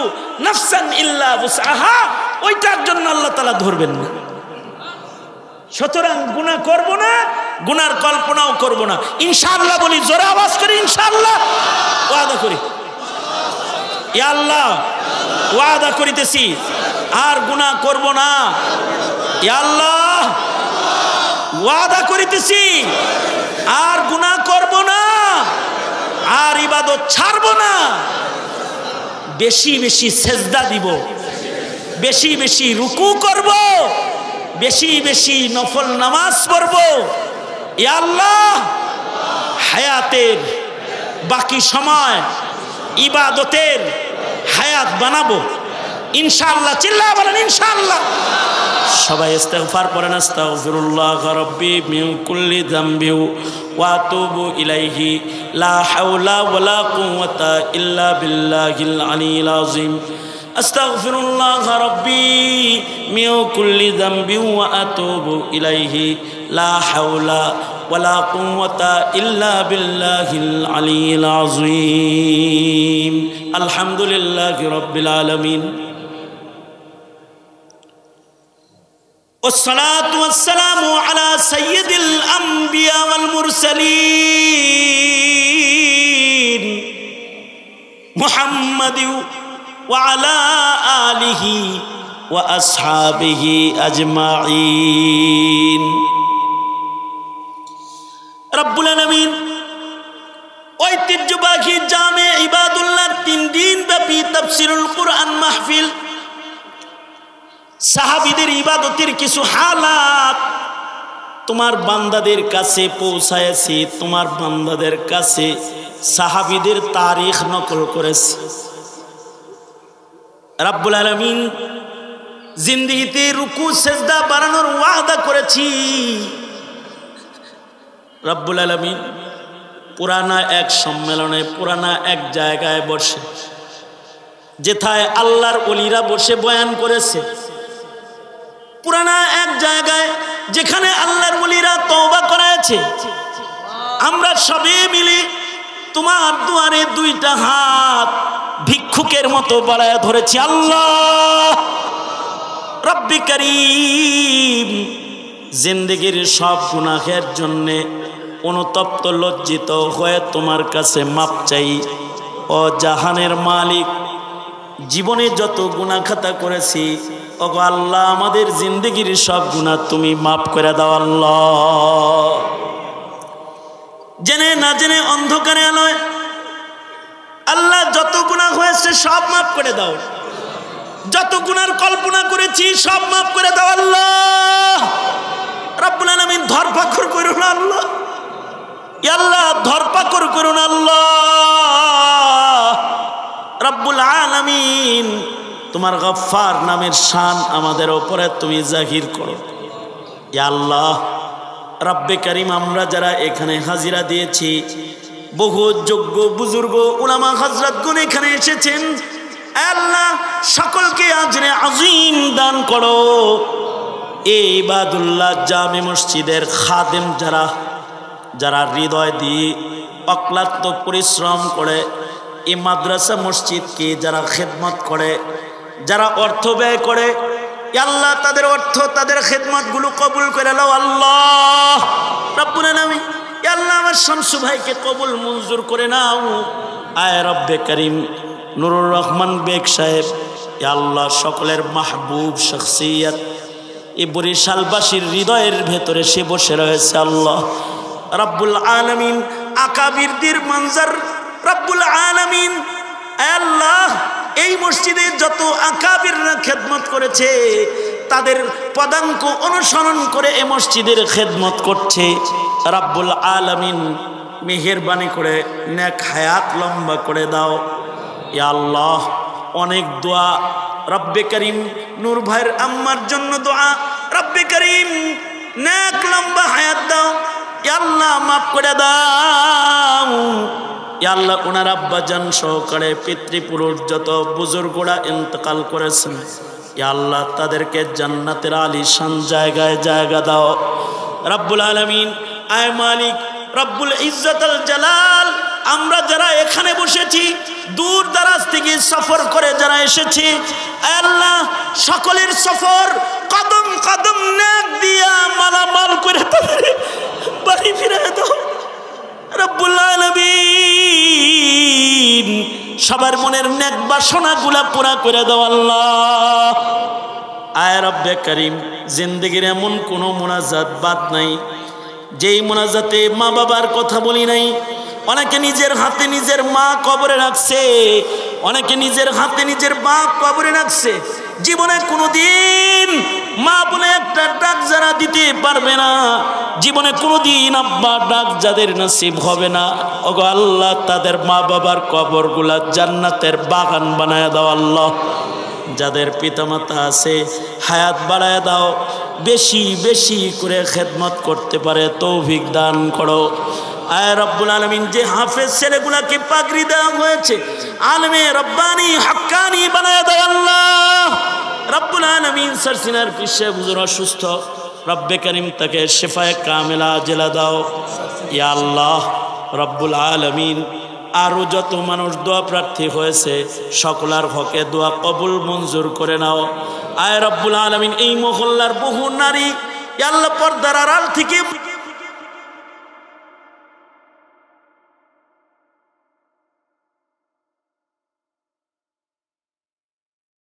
নাফসান ইল্লা উসআহা, ওইটার জন্য আল্লাহ তাআলা ধরবেন না। সুতরাং গুনাহ করব না, গুনার কল্পনাও করব না, ইনশাআল্লাহ বলি, জোরে আওয়াজ করে ইনশাআল্লাহ ওয়াদা করি। ইয়া আল্লাহ, ওয়াদা করিতেছি আর গুনাহ করব না। ইয়া আল্লাহ, ওয়াদা করিতেছি আর গুনাহ করব না, আর ইবাদত ছাড়ব না। বেশি বেশি সেজদা দিব, বেশি বেশি রুকু করব, বেশি বেশি নফল নামাজ পড়ব। ইয়া আল্লাহ, হায়াতের বাকি সময় ইবাদতের হায়াত বানাবো ইনশাআল্লাহ। চিল্লায়া বলেন ইনশাআল্লাহ। সবাই ইস্তিগফার পড়েন, আস্তাগফিরুল্লাহ রাব্বি মিন কুল্লি যামবি ওয়া আতুবু ইলাইহি, লা হাওলা ওয়ালা কুওয়াতা ইল্লা বিল্লাহিল আলিয়্যিল আযীম। আস্তাগফিরুল্লাহ রাব্বি মিন কুল্লি যামবি ওয়া আতুবু ইলাইহি, লা হাওলা ওয়ালা কুওয়াতা ইল্লা বিল্লাহিল আলিয়্যিল আযীম। আলহামদুলিল্লাহি রাব্বিল আলামিন, والصلاة والسلام على سيد الأنبياء والمرسلين محمد وعلى آله وأصحابه أجمعين। رب العالمين ঐতিহ্যবাহী জামে ইবাদুল্লাহ 3 দিন ব্যাপী তাফসীরুল কুরআন মাহফিল, সাহাবীদের ইবাদতের কিছু হালাত তোমার বান্দাদের কাছে পৌঁছায়েছি, তোমার বান্দাদের কাছে সাহাবীদের তারিখ নকল করেছি। রব্বুল আলামিন জিন্দেগিতে রুকু সেজদা বাড়ানোর ওয়াদা করেছি। রব্বুল আলামিন পুরানা এক সম্মেলনে, পুরানা এক জায়গায় বসে, যেথায় আল্লাহর ওলিরা বসে বয়ান করেছে, পুরানা এক জায়গায় যেখানে আল্লাহর ওলিরা তওবা করেছে, আমরা সবে মিলে তোমার দুয়ারে 2টা হাত ভিক্ষুকের মতো বাড়ায় ধরেছি। আল্লাহ রব্বি করিম, জিন্দেগির সব গুনাহের জন্যে অনুতপ্ত লজ্জিত হয়ে তোমার কাছে মাপ চাই। ও জাহানের মালিক, জীবনে যত গুনাহ খাতা করেছি, ওগো আল্লাহ আমাদের জিন্দেগির সব গুনাহ তুমি মাফ করে দাও। আল্লাহ জেনে না জেনে অন্ধকারে আলোয় আল্লাহ যত গুনাহ হয়েছে সব মাফ করে দাও, যত গুনার কল্পনা করেছি সব মাফ করে দাও। আল্লাহ রব্বুল আলামিন ধরপাকড় করুন না আল্লাহ, ইয়া আল্লাহ ধরপাকড় করুন আল্লাহ রব্বুল আলামিন। তোমার গফফার নামের শান আমাদের উপরে তুমি জাহির করো। ইয়া আল্লাহ রব্বে করিম, আমরা যারা এখানে হাজিরা দিয়েছি, বহু যোগ্য বুজুর্গ উলামা হযরতগণ এখানে এসেছেন, আল্লাহ সকলকে আজরে আজিম দান করো। এই ইবাদুল্লাহ জামে মসজিদের খাদেম যারা হৃদয় দিয়ে অক্লান্ত পরিশ্রম করে এই মাদ্রাসা মসজিদকে যারা খেদমত করে, যারা অর্থ ব্যয় করে, আল্লাহ তাদের অর্থ তাদের খেদমতগুলো কবুল করে নাও আল্লাহ রাব্বুল আলামিন। আল্লাহ আমার শামসু ভাইকে কবুল মঞ্জুর করে নাও। আয় রব্বে করিম, নুরুর রহমান বেগ সাহেব, আল্লাহ সকলের মাহবুব শখসিয়ত এই বরিশালবাসীর হৃদয়ের ভেতরে সে বসে রয়েছে আল্লাহ রাব্বুল আলামিন। আকাবিরদের মঞ্জার রাব্বুল আলামিন, আল্লাহ এই মসজিদে যত আকাবিররা খেদমত করেছে তাদের পদাঙ্ক অনুসরণ করে এই মসজিদের খেদমত করছে রাব্বুল আলামিন, মেহেরবানি করে নেক হায়াত লম্বা করে দাও। ইয়া আল্লাহ অনেক দোয়া রব্বে করিম, নূর ভাইয়ের আম্মার জন্য দোয়া, রব্বে করিম নেক লম্বা হায়াত দাও। ইয়া আল্লাহ মাফ করে দাও। ইয়া আল্লাহ ওনার আব্বাজান সহকারে পিতৃপুরুষ যত বুজুর্গরা ইন্তেকাল করেছেন, ইয়া আল্লাহ তাদেরকে জান্নাতের আলিশান জায়গায় জায়গা দাও রাব্বুল আলামিন। আয় মালিক রব্বুল ইজ্জতুল জালাল, আমরা যারা এখানে বসেছি, দূর দারাজ থেকে সফর করে যারা এসেছি, আল্লাহ সকলের সফর কদম কদম নেক দিয়া মালামাল করে তাদের বাড়ি ফিরে দাও রব্বুল আলামিন। সবার মনের নেক বাসনাগুলা পুরা করে দাও আল্লাহ। আয় রব্বে করিম, জিন্দেগির এমন কোনো মোনাজাত বাদ নাই যেই মোনাজাতে মা বাবার কথা বলি নাই। অনেকে নিজের হাতে নিজের মা কবরে রাখছে, অনেকে নিজের হাতে নিজের বাপ কবরে রাখছে। জীবনে কোনোদিন মা বলে একটা ডাক যারা দিতে পারবে না, জীবনে কোনোদিন আব্বা ডাক যাদের নসিব হবে না, ওগো আল্লাহ তাদের মা বাবার কবরগুলা জান্নাতের বাগান বানায় দাও আল্লাহ। যাদের পিতামাতা আছে হায়াত বাড়ায় দাও, বেশি বেশি করে খেদমত করতে পারে তৌফিক দান করো। আয় রব্বুল আলামিন, যে হাফেজ ছেলেগুলাকে পাগড়ি দেওয়া হয়েছে, আলমে রব্বানি হাক্কানি বানায় দাও আল্লাহ রব্বুল আলামিন। সরসিনার পিসে হুজুর অসুস্থ, রব্বে করিম তাকে শিফায়ে কামিলা জেলা দাও ইয়া আল্লাহ রব্বুল আলামিন। আরও যত মানুষ দোয়া প্রার্থী হয়েছে সকলার হকে দোয়া কবুল মঞ্জুর করে নাও। আয় রব্বুল আলামিন, এই মহল্লার বহু নারী আল্লাহ পর্দার আড়াল থেকে